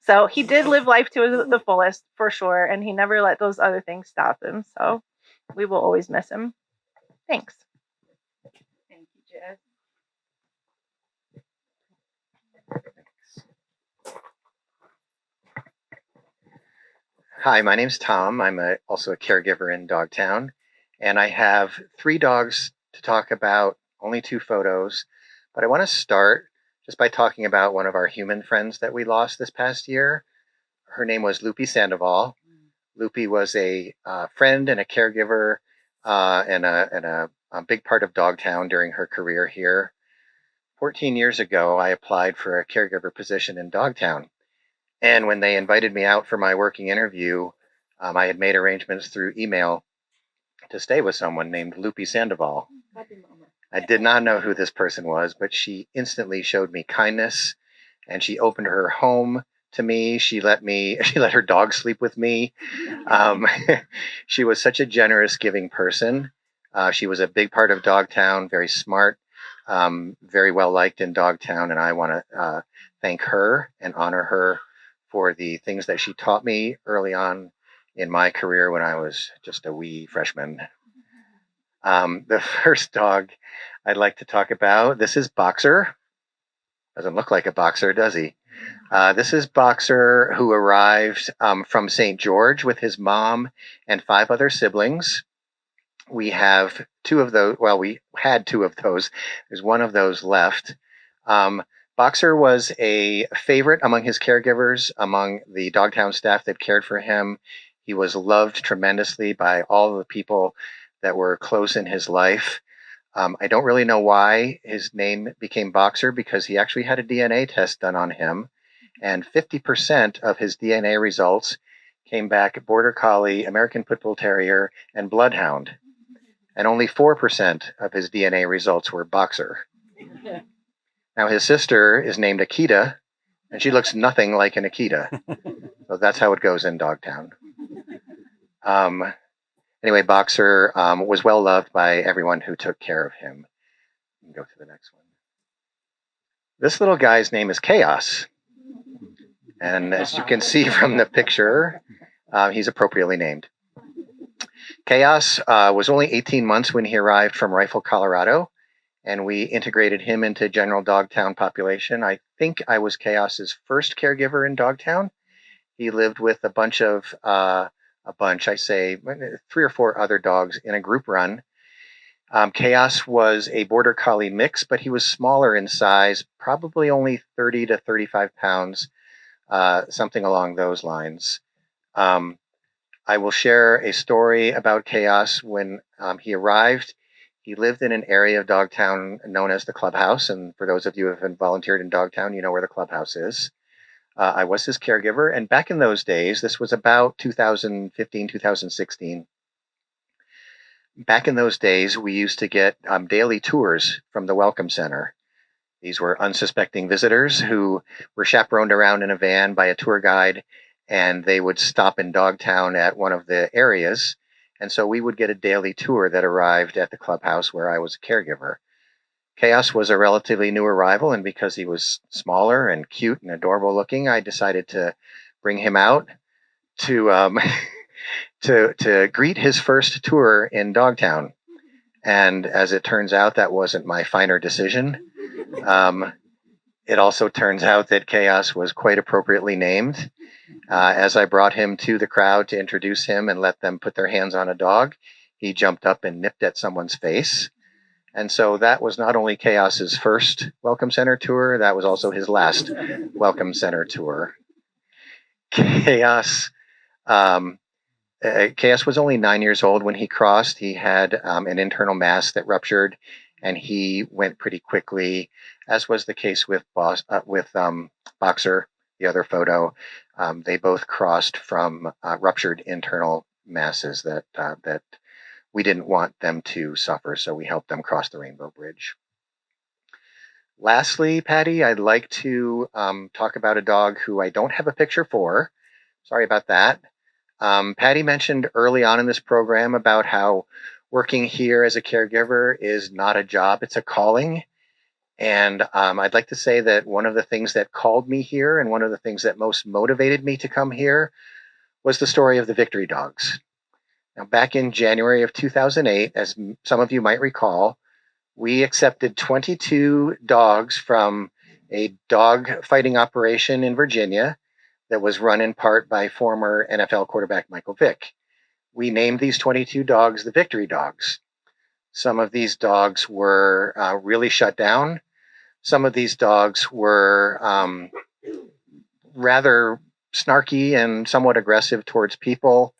So he did live life to the fullest, for sure, and he never let those other things stop him. So we will always miss him. Thanks. Thank you, Jess. Hi, my name's Tom. I'm also a caregiver in Dogtown, and I have 3 dogs to talk about, only 2 photos. But I want to start just by talking about one of our human friends that we lost this past year. Her name was Lupi Sandoval. Loopy was a friend and a caregiver and a big part of Dogtown during her career here. 14 years ago, I applied for a caregiver position in Dogtown. And when they invited me out for my working interview, I had made arrangements through email to stay with someone named Loopy Sandoval. I did not know who this person was, but she instantly showed me kindness, and she opened her home to me. She let her dog sleep with me. She was such a generous, giving person. She was a big part of Dogtown, very smart, very well liked in Dogtown, and I want to thank her and honor her for the things that she taught me early on in my career when I was just a wee freshman. The first dog I'd like to talk about, this is Boxer. Doesn't look like a boxer, does he? This is Boxer, who arrived from St. George with his mom and 5 other siblings. We have 2 of those. Well, we had 2 of those. There's 1 of those left. Boxer was a favorite among his caregivers, among the Dogtown staff that cared for him. He was loved tremendously by all the people that were close in his life. I don't really know why his name became Boxer, because he actually had a DNA test done on him, and 50% of his DNA results came back Border Collie, American Pit Bull Terrier, and Bloodhound. And only 4% of his DNA results were Boxer. Now, his sister is named Akita, and she looks nothing like an Akita. So that's how it goes in Dogtown. Anyway, Boxer was well loved by everyone who took care of him. You can go to the next one. This little guy's name is Chaos. And as you can see from the picture, he's appropriately named. Chaos was only 18 months when he arrived from Rifle, Colorado, and we integrated him into general Dogtown population. I think I was Chaos's first caregiver in Dogtown. He lived with a bunch, I say 3 or 4 other dogs in a group run. Chaos was a Border Collie mix, but he was smaller in size, probably only 30 to 35 pounds, something along those lines. I will share a story about Chaos. When he arrived, he lived in an area of Dogtown known as the Clubhouse. And for those of you who have volunteered in Dogtown, you know where the Clubhouse is. I was his caregiver. And back in those days, this was about 2015, 2016. Back in those days, we used to get daily tours from the Welcome Center. These were unsuspecting visitors who were chaperoned around in a van by a tour guide, and they would stop in Dogtown at one of the areas. And so we would get a daily tour that arrived at the Clubhouse where I was a caregiver. Chaos was a relatively new arrival, and because he was smaller and cute and adorable looking, I decided to bring him out to to greet his first tour in Dogtown. And as it turns out, that wasn't my finer decision. It also turns out that Chaos was quite appropriately named. As I brought him to the crowd to introduce him and let them put their hands on a dog, he jumped up and nipped at someone's face. And so that was not only Chaos's first Welcome Center tour, that was also his last Welcome Center tour. Chaos was only 9 years old when he crossed. He had an internal mass that ruptured, and he went pretty quickly, as was the case with Boxer, the other photo. They both crossed from ruptured internal masses that we didn't want them to suffer, so we helped them cross the Rainbow Bridge. Lastly, Patty, I'd like to talk about a dog who I don't have a picture for. Sorry about that. Patty mentioned early on in this program about how working here as a caregiver is not a job, it's a calling. And I'd like to say that one of the things that called me here and one of the things that most motivated me to come here was the story of the Victory Dogs. Now, back in January of 2008, as some of you might recall, we accepted 22 dogs from a dog fighting operation in Virginia that was run in part by former NFL quarterback Michael Vick. We named these 22 dogs the Victory Dogs. Some of these dogs were really shut down. Some of these dogs were rather snarky and somewhat aggressive towards people.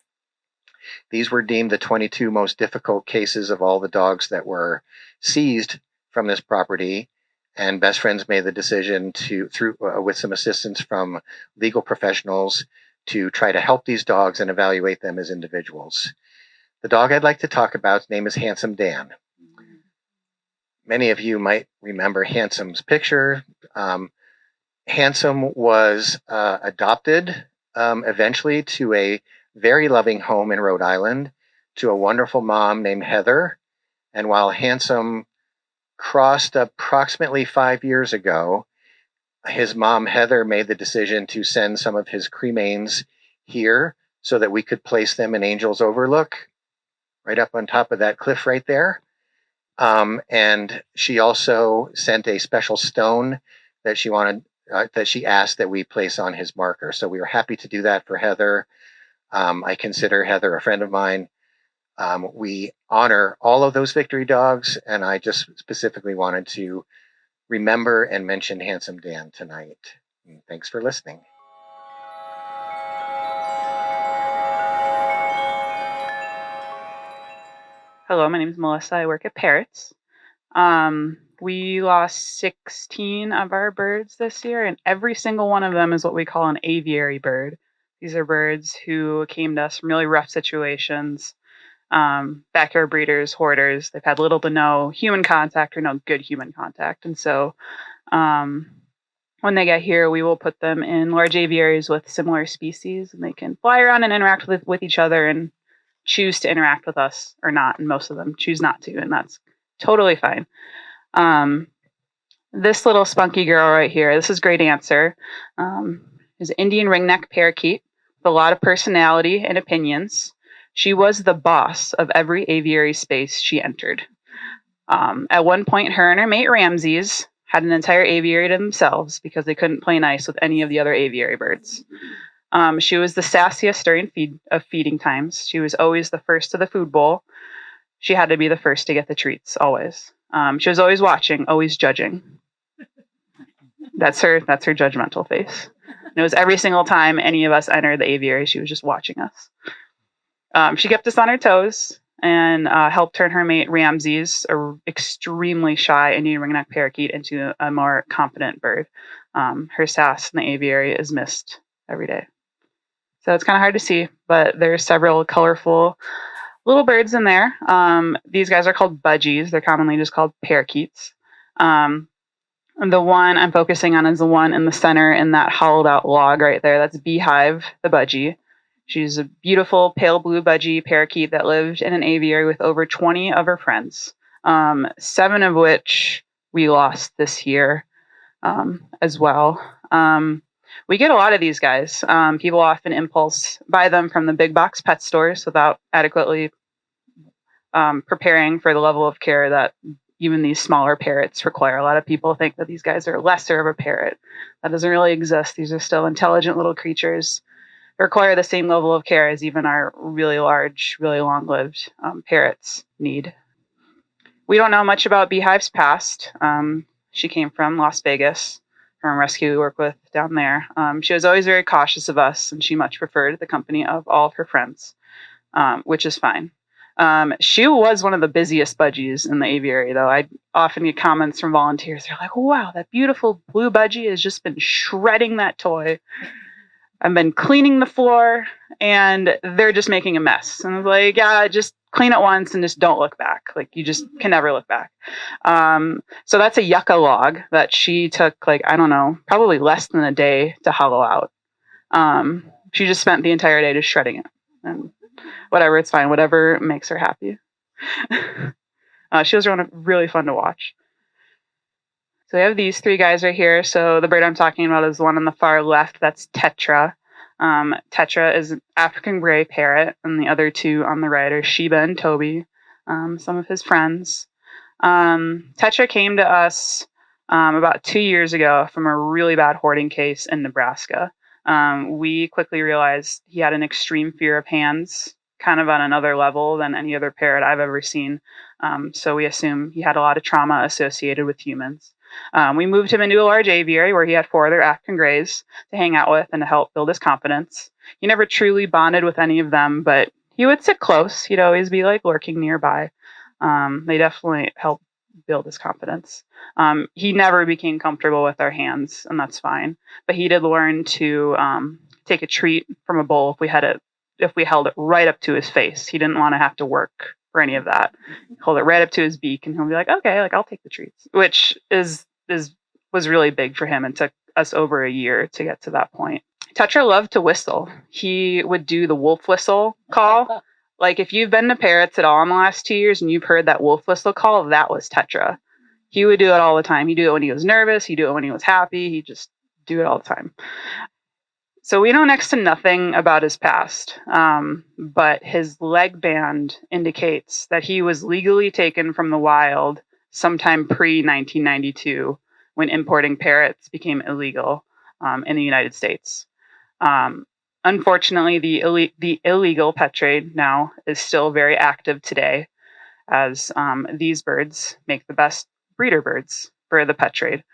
These were deemed the 22 most difficult cases of all the dogs that were seized from this property. And Best Friends made the decision with some assistance from legal professionals, to try to help these dogs and evaluate them as individuals. The dog I'd like to talk about's name is Handsome Dan. Many of you might remember Handsome's picture. Handsome was adopted eventually to a very loving home in Rhode Island, to a wonderful mom named Heather. And while Handsome crossed approximately 5 years ago, his mom, Heather, made the decision to send some of his cremains here so that we could place them in Angels Overlook, right up on top of that cliff right there. And she also sent a special stone that she asked that we place on his marker. So we were happy to do that for Heather. I consider Heather a friend of mine. We honor all of those victory dogs, and I just specifically wanted to remember and mention Handsome Dan tonight. And thanks for listening. Hello, my name is Melissa. I work at Parrots. We lost 16 of our birds this year, and every single one of them is what we call an aviary bird. These are birds who came to us from really rough situations, backyard breeders, hoarders. They've had little to no human contact, or no good human contact. And so when they get here, we will put them in large aviaries with similar species, and they can fly around and interact with each other and choose to interact with us or not. And most of them choose not to, and that's totally fine. This little spunky girl right here, this is Great Answer, is an Indian ringneck parakeet with a lot of personality and opinions. She was the boss of every aviary space she entered. At one point, her and her mate Ramses had an entire aviary to themselves because they couldn't play nice with any of the other aviary birds. She was the sassiest during feeding times. She was always the first to the food bowl. She had to be the first to get the treats, always. She was always watching, always judging. That's her judgmental face. And it was every single time any of us entered the aviary, she was just watching us. She kept us on her toes and helped turn her mate Ramses, a extremely shy Indian ringneck parakeet, into a more confident bird. Her sass in the aviary is missed every day. So it's kind of hard to see, but there's several colorful little birds in there. These guys are called budgies. They're commonly just called parakeets. The one I'm focusing on is the one in the center in that hollowed out log right there. That's Beehive, the budgie. She's a beautiful pale blue budgie parakeet that lived in an aviary with over 20 of her friends, 7 of which we lost this year as well. We get a lot of these guys. People often impulse buy them from the big box pet stores without adequately preparing for the level of care that even these smaller parrots require. A lot of people think that these guys are lesser of a parrot. That doesn't really exist. These are still intelligent little creatures that require the same level of care as even our really large, really long-lived parrots need. We don't know much about Beehive's past. She came from Las Vegas, from a rescue we work with down there. She was always very cautious of us, and she much preferred the company of all of her friends, which is fine. She was one of the busiest budgies in the aviary, though. I often get comments from volunteers. They're like, wow, that beautiful blue budgie has just been shredding that toy. I've been cleaning the floor, and they're just making a mess. And I was like, yeah, just clean it once and just don't look back. Like, you just can never look back. So that's a yucca log that she took, probably less than a day to hollow out. She just spent the entire day just shredding it. And whatever, it's fine. Whatever makes her happy. She was really fun to watch. So we have these 3 guys right here. So the bird I'm talking about is the one on the far left. That's Tetra. Tetra is an African gray parrot, and the other 2 on the right are Sheba and Toby, some of his friends. Tetra came to us about 2 years ago from a really bad hoarding case in Nebraska. We quickly realized he had an extreme fear of hands, kind of on another level than any other parrot I've ever seen. So we assume he had a lot of trauma associated with humans. We moved him into a large aviary where he had 4 other African grays to hang out with and to help build his confidence. He never truly bonded with any of them, but he would sit close. He'd always be like lurking nearby. They definitely helped build his confidence. He never became comfortable with our hands, and that's fine. But he did learn to take a treat from a bowl if we held it right up to his face. He didn't want to have to work for any of that. Hold it right up to his beak, and he'll be like, "Okay, like I'll take the treats," which was really big for him, and took us over a year to get to that point. Tetra loved to whistle. He would do the wolf whistle call. Like if you've been to parrots at all in the last 2 years and you've heard that wolf whistle call, that was Tetra. He would do it all the time. He'd do it when he was nervous. He'd do it when he was happy. He'd just do it all the time. So we know next to nothing about his past, but his leg band indicates that he was legally taken from the wild sometime pre-1992 when importing parrots became illegal in the United States. Unfortunately, the illegal pet trade now is still very active today, as these birds make the best breeder birds for the pet trade.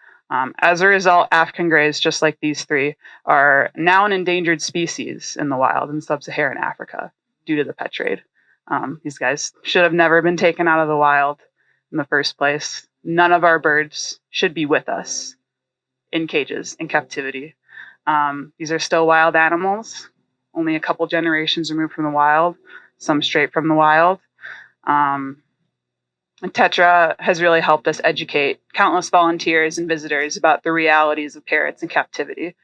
As a result, African greys, just like these three, are now an endangered species in the wild in sub-Saharan Africa due to the pet trade. These guys should have never been taken out of the wild in the first place. None of our birds should be with us in cages, in captivity. These are still wild animals, only a couple generations removed from the wild, some straight from the wild. And Tetra has really helped us educate countless volunteers and visitors about the realities of parrots in captivity.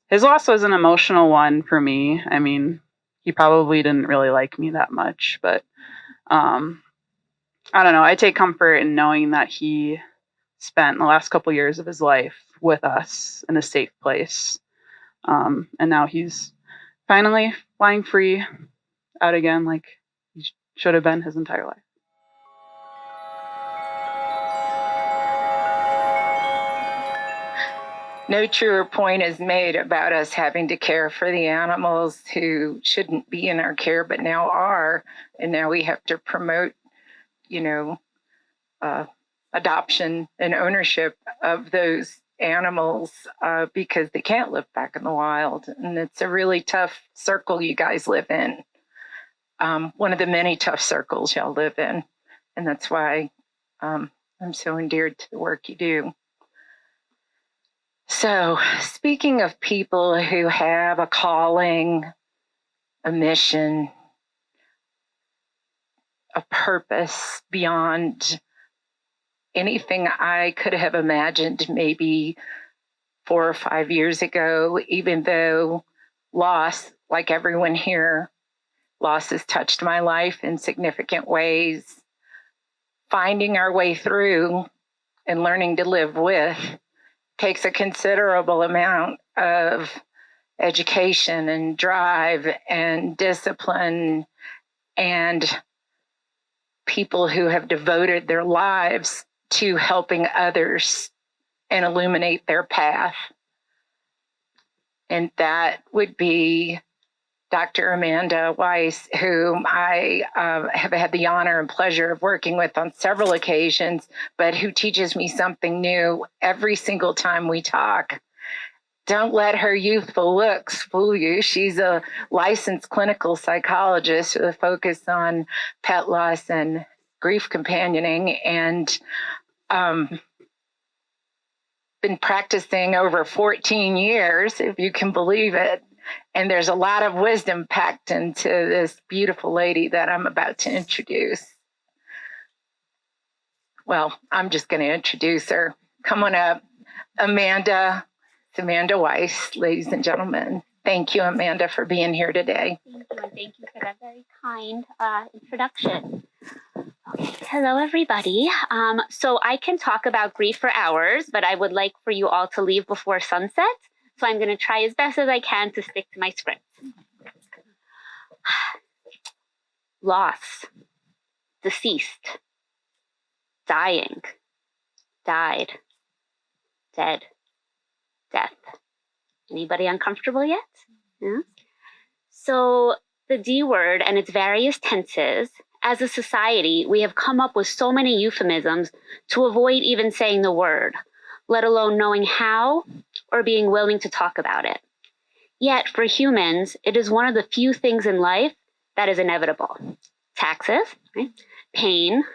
His loss was an emotional one for me. I mean, he probably didn't really like me that much, but I don't know. I take comfort in knowing that he spent the last couple years of his life with us in a safe place. And now he's finally flying free out again like he should have been his entire life. No truer point is made about us having to care for the animals who shouldn't be in our care but now are. And now we have to promote, adoption and ownership of those animals because they can't live back in the wild. And it's a really tough circle you guys live in. One of the many tough circles y'all live in. And that's why I'm so endeared to the work you do. So, speaking of people who have a calling, a mission, a purpose beyond anything I could have imagined maybe 4 or 5 years ago, even though loss, like everyone here, loss has touched my life in significant ways. Finding our way through and learning to live with takes a considerable amount of education and drive and discipline and people who have devoted their lives to helping others and illuminate their path. And that would be Dr. Amanda Weiss, whom I have had the honor and pleasure of working with on several occasions, but who teaches me something new every single time we talk. Don't let her youthful looks fool you. She's a licensed clinical psychologist with a focus on pet loss and grief companioning, and been practicing over 14 years, if you can believe it. And there's a lot of wisdom packed into this beautiful lady that I'm about to introduce. Well, I'm just going to introduce her. Come on up, Amanda. It's Amanda Weiss, ladies and gentlemen. Thank you, Amanda, for being here today. Thank you, and thank you for that very kind introduction. Okay. Hello, everybody. So I can talk about grief for hours, but I would like for you all to leave before sunset. So I'm going to try as best as I can to stick to my script. Loss, deceased, dying, died, dead, death. Anybody uncomfortable yet? Yeah? So the D word and its various tenses, as a society, we have come up with so many euphemisms to avoid even saying the word, let alone knowing how or being willing to talk about it. Yet for humans, it is one of the few things in life that is inevitable. Taxes, right? Pain,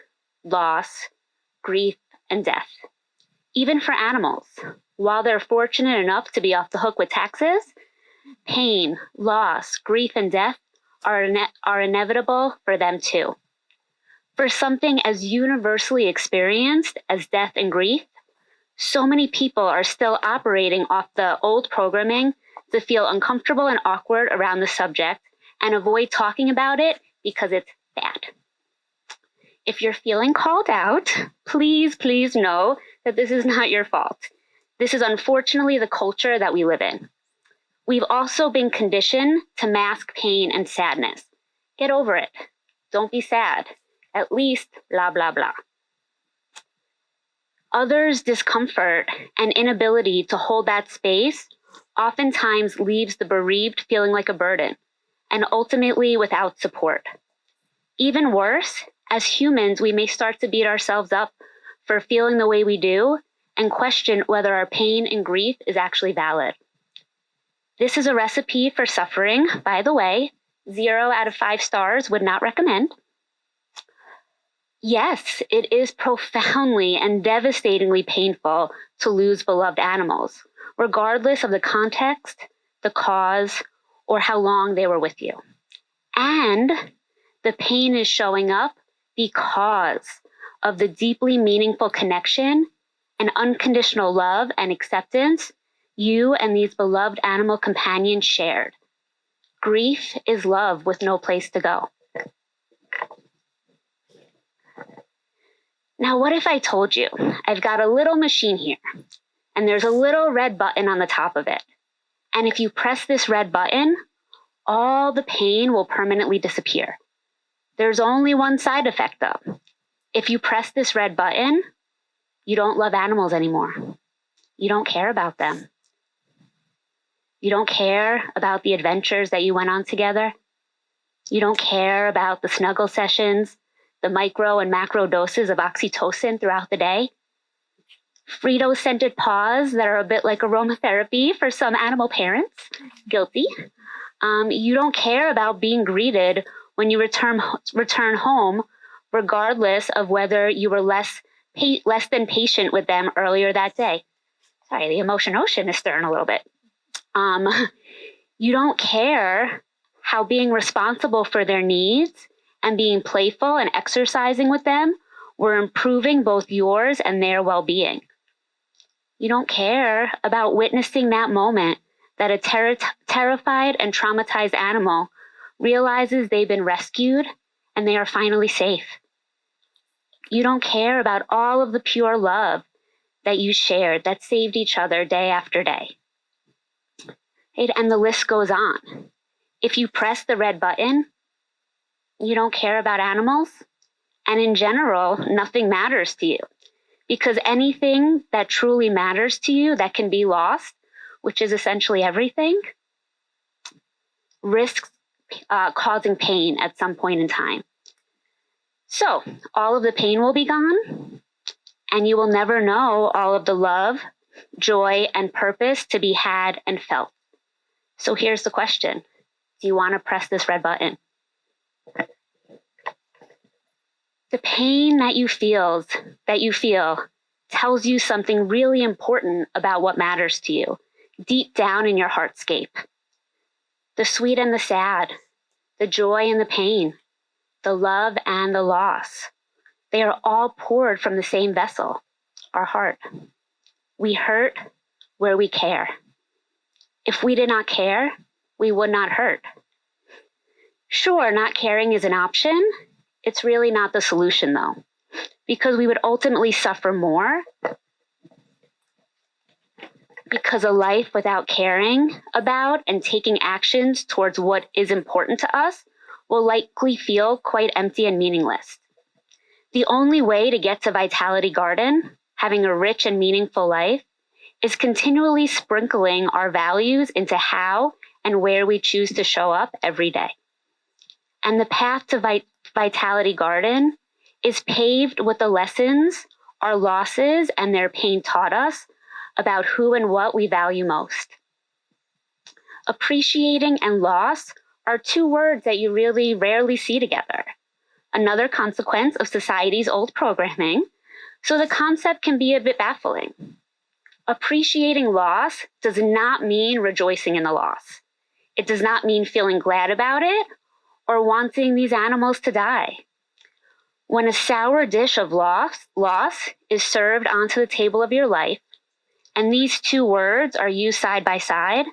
loss, grief, and death. Even for animals, while they're fortunate enough to be off the hook with taxes, pain, loss, grief, and death are inevitable for them too. For something as universally experienced as death and grief, so many people are still operating off the old programming to feel uncomfortable and awkward around the subject and avoid talking about it because it's bad. If you're feeling called out, please know that this is not your fault. This is unfortunately the culture that we live in. We've also been conditioned to mask pain and sadness. Get over it. Don't be sad. At least blah, blah, blah. Others' discomfort and inability to hold that space oftentimes leaves the bereaved feeling like a burden and ultimately without support. Even worse, as humans, we may start to beat ourselves up for feeling the way we do and question whether our pain and grief is actually valid. This is a recipe for suffering, by the way. 0 out of 5 stars, would not recommend. Yes, it is profoundly and devastatingly painful to lose beloved animals, regardless of the context, the cause, or how long they were with you. And the pain is showing up because of the deeply meaningful connection and unconditional love and acceptance you and these beloved animal companions shared. Grief is love with no place to go. Now, what if I told you I've got a little machine here, and there's a little red button on the top of it. And if you press this red button, all the pain will permanently disappear. There's only one side effect though. If you press this red button, you don't love animals anymore. You don't care about them. You don't care about the adventures that you went on together. You don't care about the snuggle sessions, the micro and macro doses of oxytocin throughout the day. Frito-scented paws that are a bit like aromatherapy for some animal parents. Guilty. You don't care about being greeted when you return home, regardless of whether you were less than patient with them earlier that day. Sorry, the emotion ocean is stirring a little bit. You don't care how being responsible for their needs and being playful and exercising with them were improving both yours and their well-being. You don't care about witnessing that moment that a terrified and traumatized animal realizes they've been rescued and they are finally safe. You don't care about all of the pure love that you shared that saved each other day after day. And the list goes on. If you press the red button, you don't care about animals, and in general, nothing matters to you. Because anything that truly matters to you that can be lost, which is essentially everything, risks causing pain at some point in time. So all of the pain will be gone, and you will never know all of the love, joy, and purpose to be had and felt. So here's the question. Do you want to press this red button? The pain that you feel tells you something really important about what matters to you, deep down in your heartscape. The sweet and the sad, the joy and the pain, the love and the loss. They are all poured from the same vessel, our heart. We hurt where we care. If we did not care, we would not hurt. Sure, not caring is an option. It's really not the solution though, because we would ultimately suffer more because a life without caring about and taking actions towards what is important to us will likely feel quite empty and meaningless. The only way to get to Vitality Garden, having a rich and meaningful life, is continually sprinkling our values into how and where we choose to show up every day. And the path to Vitality Garden is paved with the lessons our losses and their pain taught us about who and what we value most. appreciating and loss are two words that you really rarely see together. Another consequence of society's old programming, so the concept can be a bit baffling. Appreciating loss does not mean rejoicing in the loss. It does not mean feeling glad about it or wanting these animals to die. When a sour dish of loss is served onto the table of your life, and these two words are used side by side,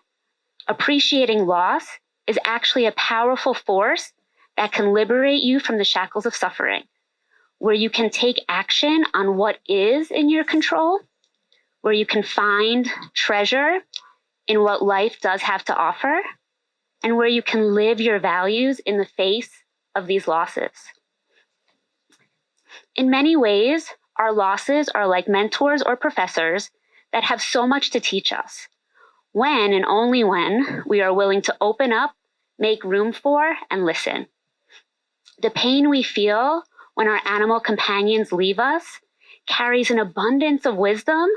appreciating loss is actually a powerful force that can liberate you from the shackles of suffering, where you can take action on what is in your control, where you can find treasure in what life does have to offer, and where you can live your values in the face of these losses. In many ways, our losses are like mentors or professors that have so much to teach us, when and only when we are willing to open up, make room for, and listen. The pain we feel when our animal companions leave us carries an abundance of wisdom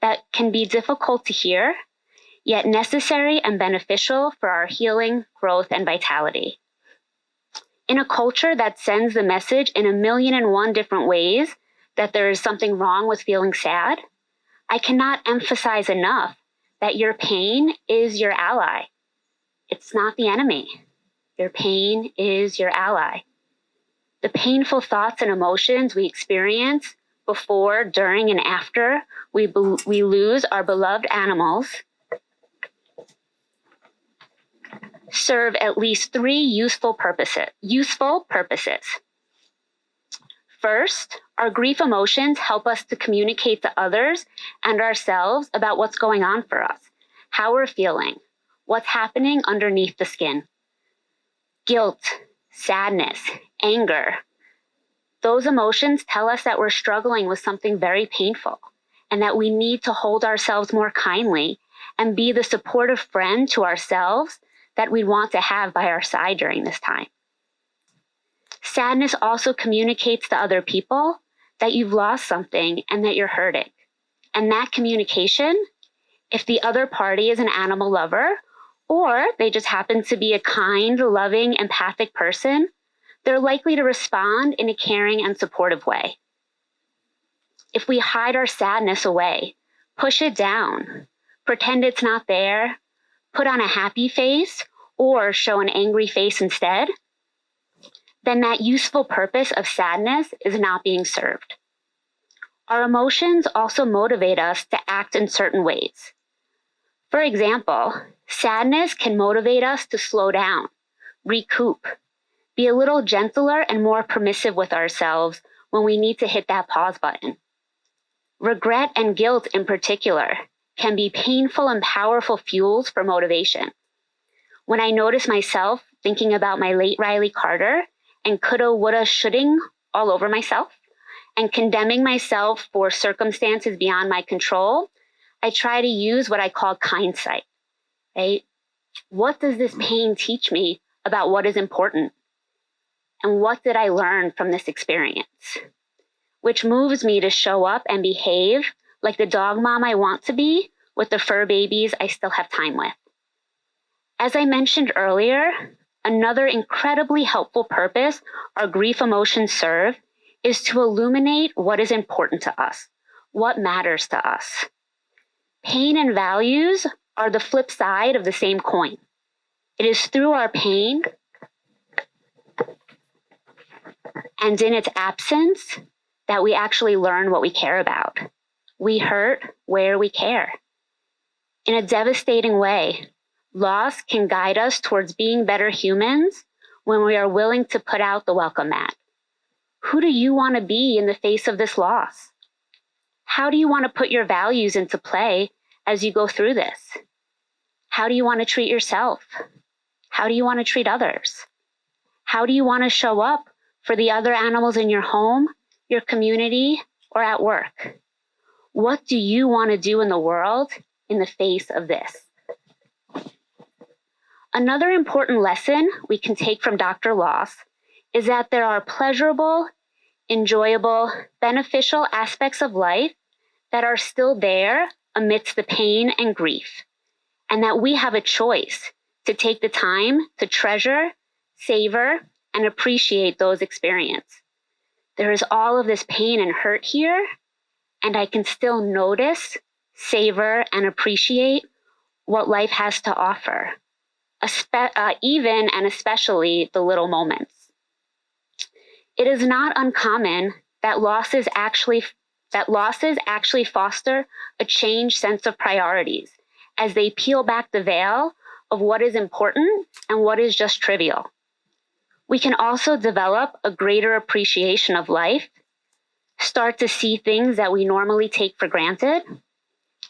that can be difficult to hear, yet necessary and beneficial for our healing, growth, and vitality. In a culture that sends the message in 1,000,001 different ways that there is something wrong with feeling sad, I cannot emphasize enough that your pain is your ally. It's not the enemy. Your pain is your ally. The painful thoughts and emotions we experience before, during, and after we lose our beloved animals serve at least three useful purposes. First, our grief emotions help us to communicate to others and ourselves about what's going on for us, how we're feeling, what's happening underneath the skin. Guilt, sadness, anger, those emotions tell us that we're struggling with something very painful and that we need to hold ourselves more kindly and be the supportive friend to ourselves that we want to have by our side during this time. Sadness also communicates to other people that you've lost something and that you're hurting. And that communication, if the other party is an animal lover, or they just happen to be a kind, loving, empathic person, they're likely to respond in a caring and supportive way. If we hide our sadness away, push it down, pretend it's not there, put on a happy face, or show an angry face instead, then that useful purpose of sadness is not being served. Our emotions also motivate us to act in certain ways. For example, sadness can motivate us to slow down, recoup, be a little gentler and more permissive with ourselves when we need to hit that pause button. Regret and guilt in particular can be painful and powerful fuels for motivation. When I notice myself thinking about my late Riley Carter and coulda, woulda, shoulding all over myself and condemning myself for circumstances beyond my control, I try to use what I call hindsight, right? What does this pain teach me about what is important? And what did I learn from this experience? Which moves me to show up and behave like the dog mom I want to be with the fur babies I still have time with. As I mentioned earlier, another incredibly helpful purpose our grief emotions serve is to illuminate what is important to us, what matters to us. Pain and values are the flip side of the same coin. It is through our pain and in its absence that we actually learn what we care about. We hurt where we care. In a devastating way, loss can guide us towards being better humans when we are willing to put out the welcome mat. Who do you want to be in the face of this loss? How do you want to put your values into play as you go through this? How do you want to treat yourself? How do you want to treat others? How do you want to show up for the other animals in your home, your community, or at work? What do you want to do in the world in the face of this? Another important lesson we can take from Dr. Loss is that there are pleasurable, enjoyable, beneficial aspects of life that are still there amidst the pain and grief, and that we have a choice to take the time to treasure, savor, and appreciate those experiences. There is all of this pain and hurt here, and I can still notice, savor, and appreciate what life has to offer, even and especially the little moments. It is not uncommon that losses actually foster a changed sense of priorities as they peel back the veil of what is important and what is just trivial. We can also develop a greater appreciation of life, start to see things that we normally take for granted,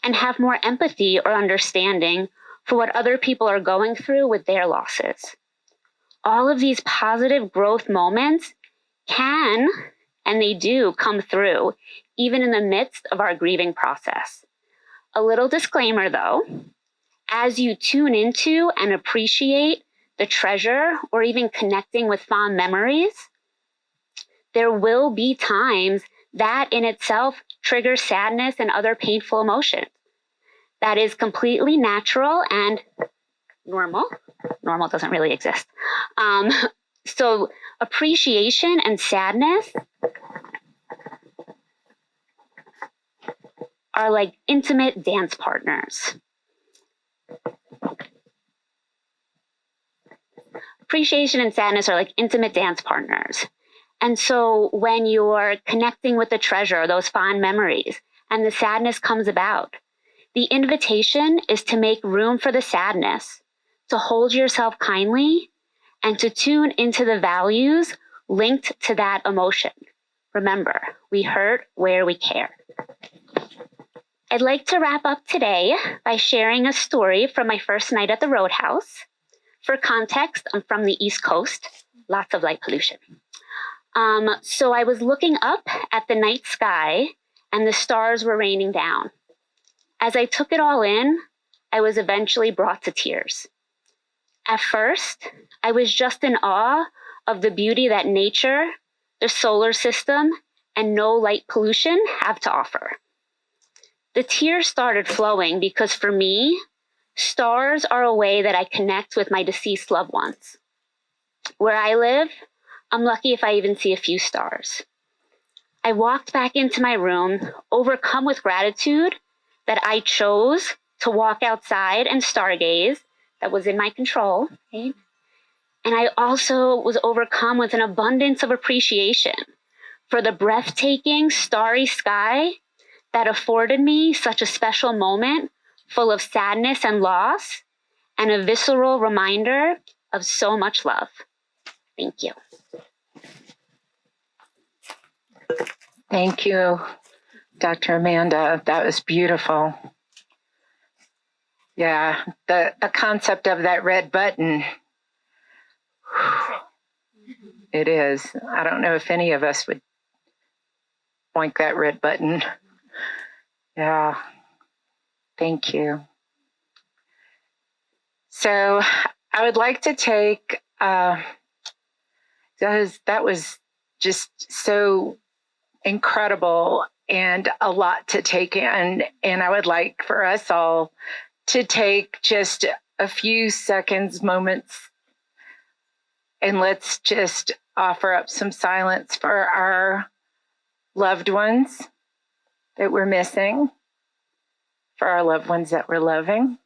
and have more empathy or understanding for what other people are going through with their losses. All of these positive growth moments can, and they do, come through, even in the midst of our grieving process. A little disclaimer though, as you tune into and appreciate the treasure or even connecting with fond memories, there will be times that in itself triggers sadness and other painful emotions. That is completely natural and normal. Normal doesn't really exist. So appreciation and sadness are like intimate dance partners. Appreciation and sadness are like intimate dance partners. And so when you're connecting with the treasure, those fond memories, and the sadness comes about, the invitation is to make room for the sadness, to hold yourself kindly, and to tune into the values linked to that emotion. Remember, we hurt where we care. I'd like to wrap up today by sharing a story from my first night at the Roadhouse. For context, I'm from the East Coast, lots of light pollution. So I was looking up at the night sky and the stars were raining down. As I took it all in, I was eventually brought to tears. At first, I was just in awe of the beauty that nature, the solar system, and no light pollution have to offer. The tears started flowing because for me, stars are a way that I connect with my deceased loved ones. Where I live, I'm lucky if I even see a few stars. I walked back into my room, overcome with gratitude that I chose to walk outside and stargaze. That was in my control. Okay? And I also was overcome with an abundance of appreciation for the breathtaking starry sky that afforded me such a special moment full of sadness and loss and a visceral reminder of so much love. Thank you. Thank you, Dr. Amanda. That was beautiful. Yeah, the concept of that red button, it is. I don't know if any of us would boink that red button. Yeah, thank you. So I would like to take, that was just so incredible and a lot to take in. And I would like for us all to take just a few seconds, moments, and let's just offer up some silence for our loved ones that we're missing, for our loved ones that we're loving,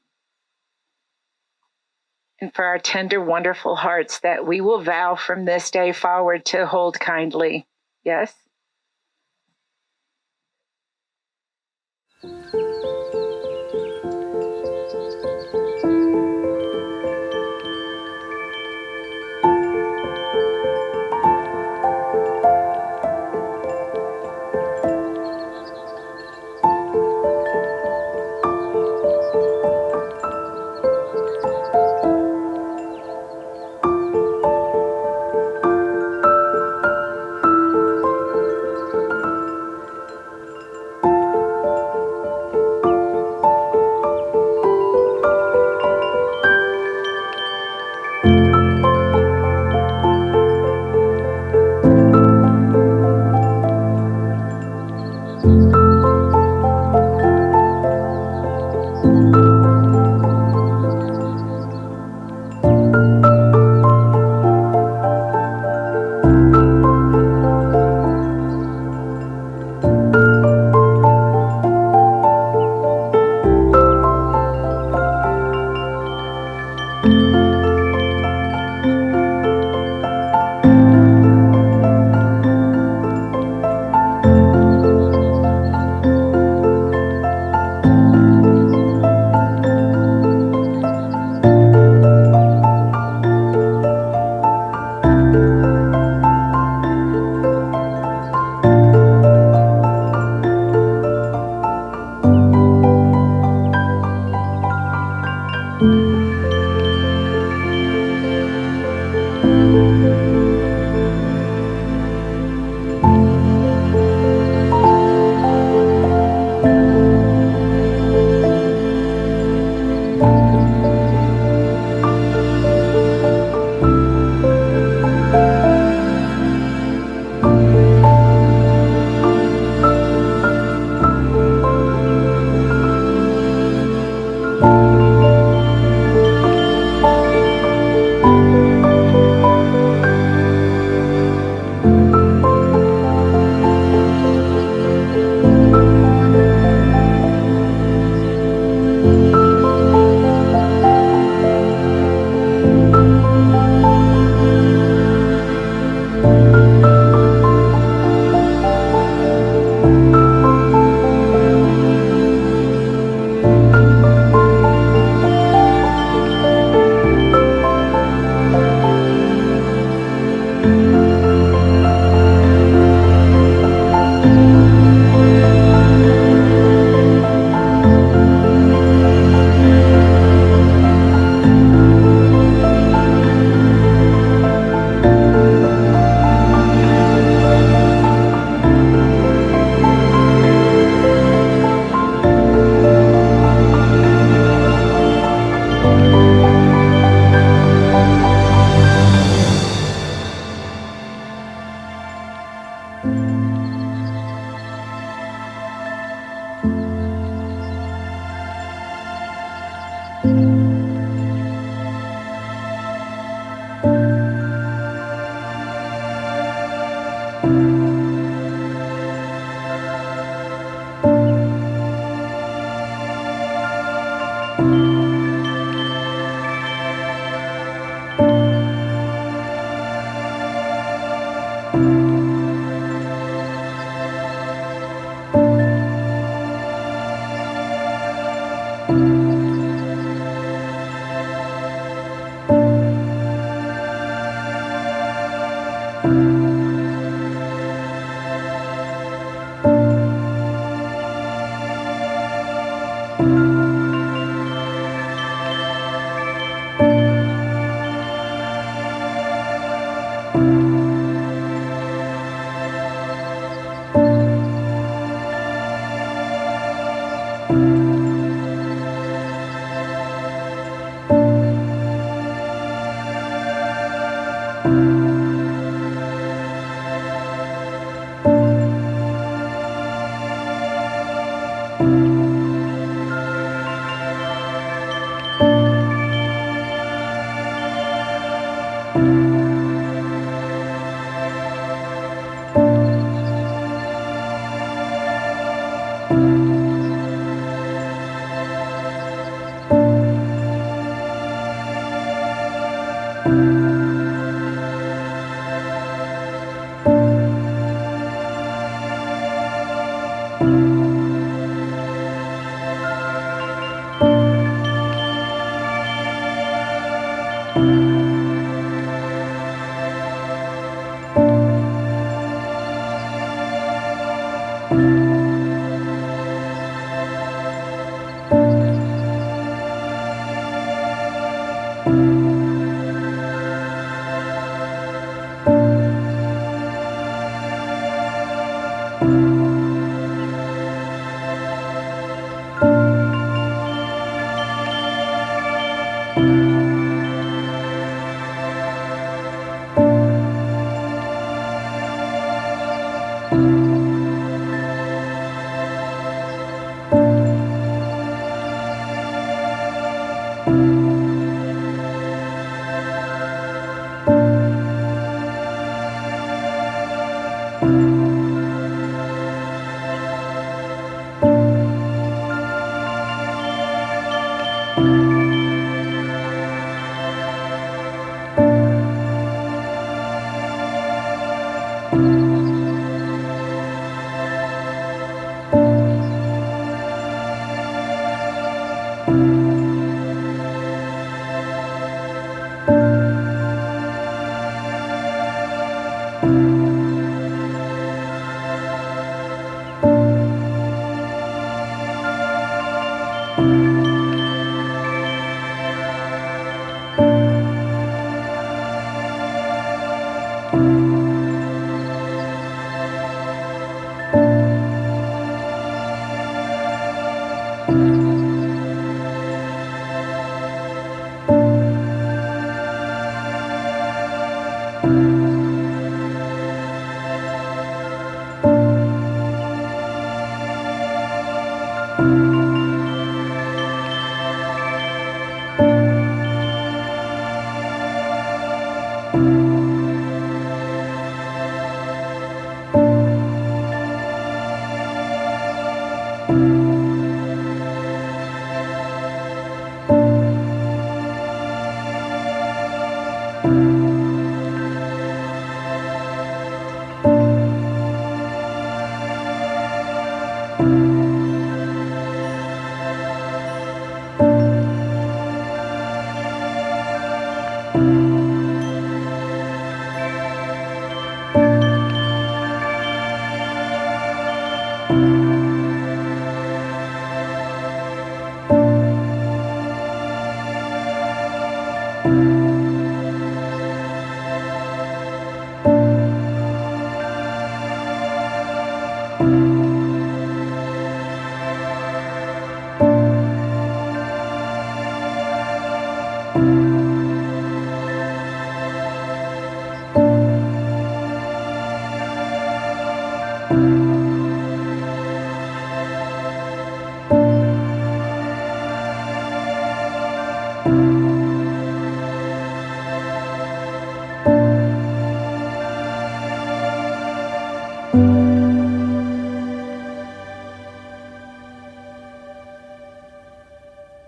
and for our tender, wonderful hearts that we will vow from this day forward to hold kindly. Yes?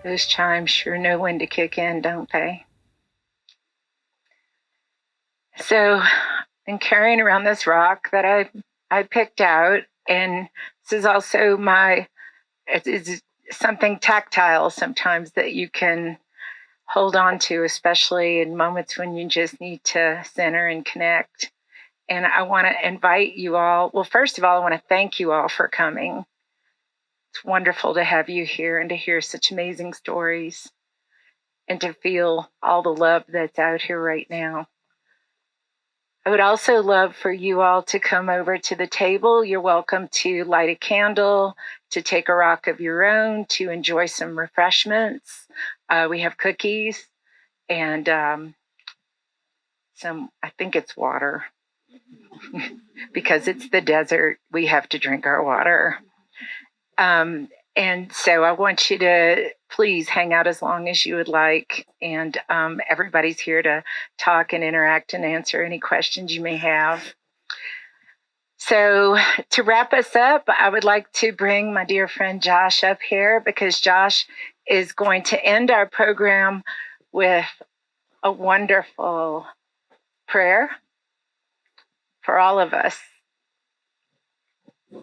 Those chimes sure know when to kick in, don't they? So I'm carrying around this rock that I picked out, and this is also it's something tactile sometimes that you can hold on to, especially in moments when you just need to center and connect. And I want to invite you all. Well, first of all, I want to thank you all for coming. It's wonderful to have you here and to hear such amazing stories and to feel all the love that's out here right now. I would also love for you all to come over to the table. You're welcome to light a candle, to take a rock of your own, to enjoy some refreshments. We have cookies and I think it's water. Because it's the desert, we have to drink our water. And so I want you to please hang out as long as you would like. And everybody's here to talk and interact and answer any questions you may have. So to wrap us up, I would like to bring my dear friend Josh up here because Josh is going to end our program with a wonderful prayer for all of us.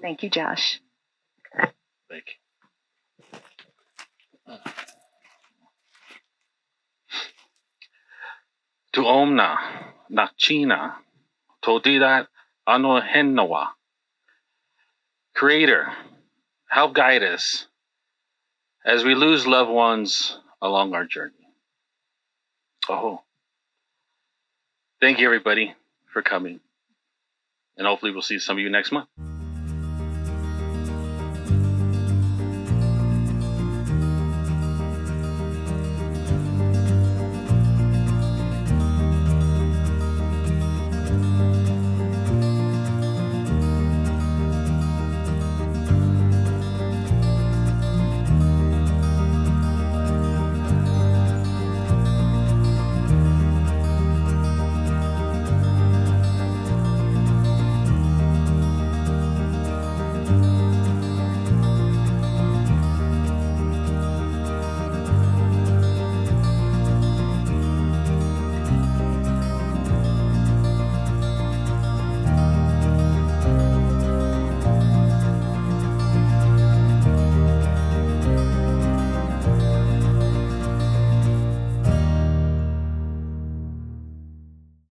Thank you, Josh. Thank you. Tu omna, nakchina, todidat anohennawa. Creator, help guide us as we lose loved ones along our journey. Oh, thank you everybody for coming. And hopefully we'll see some of you next month.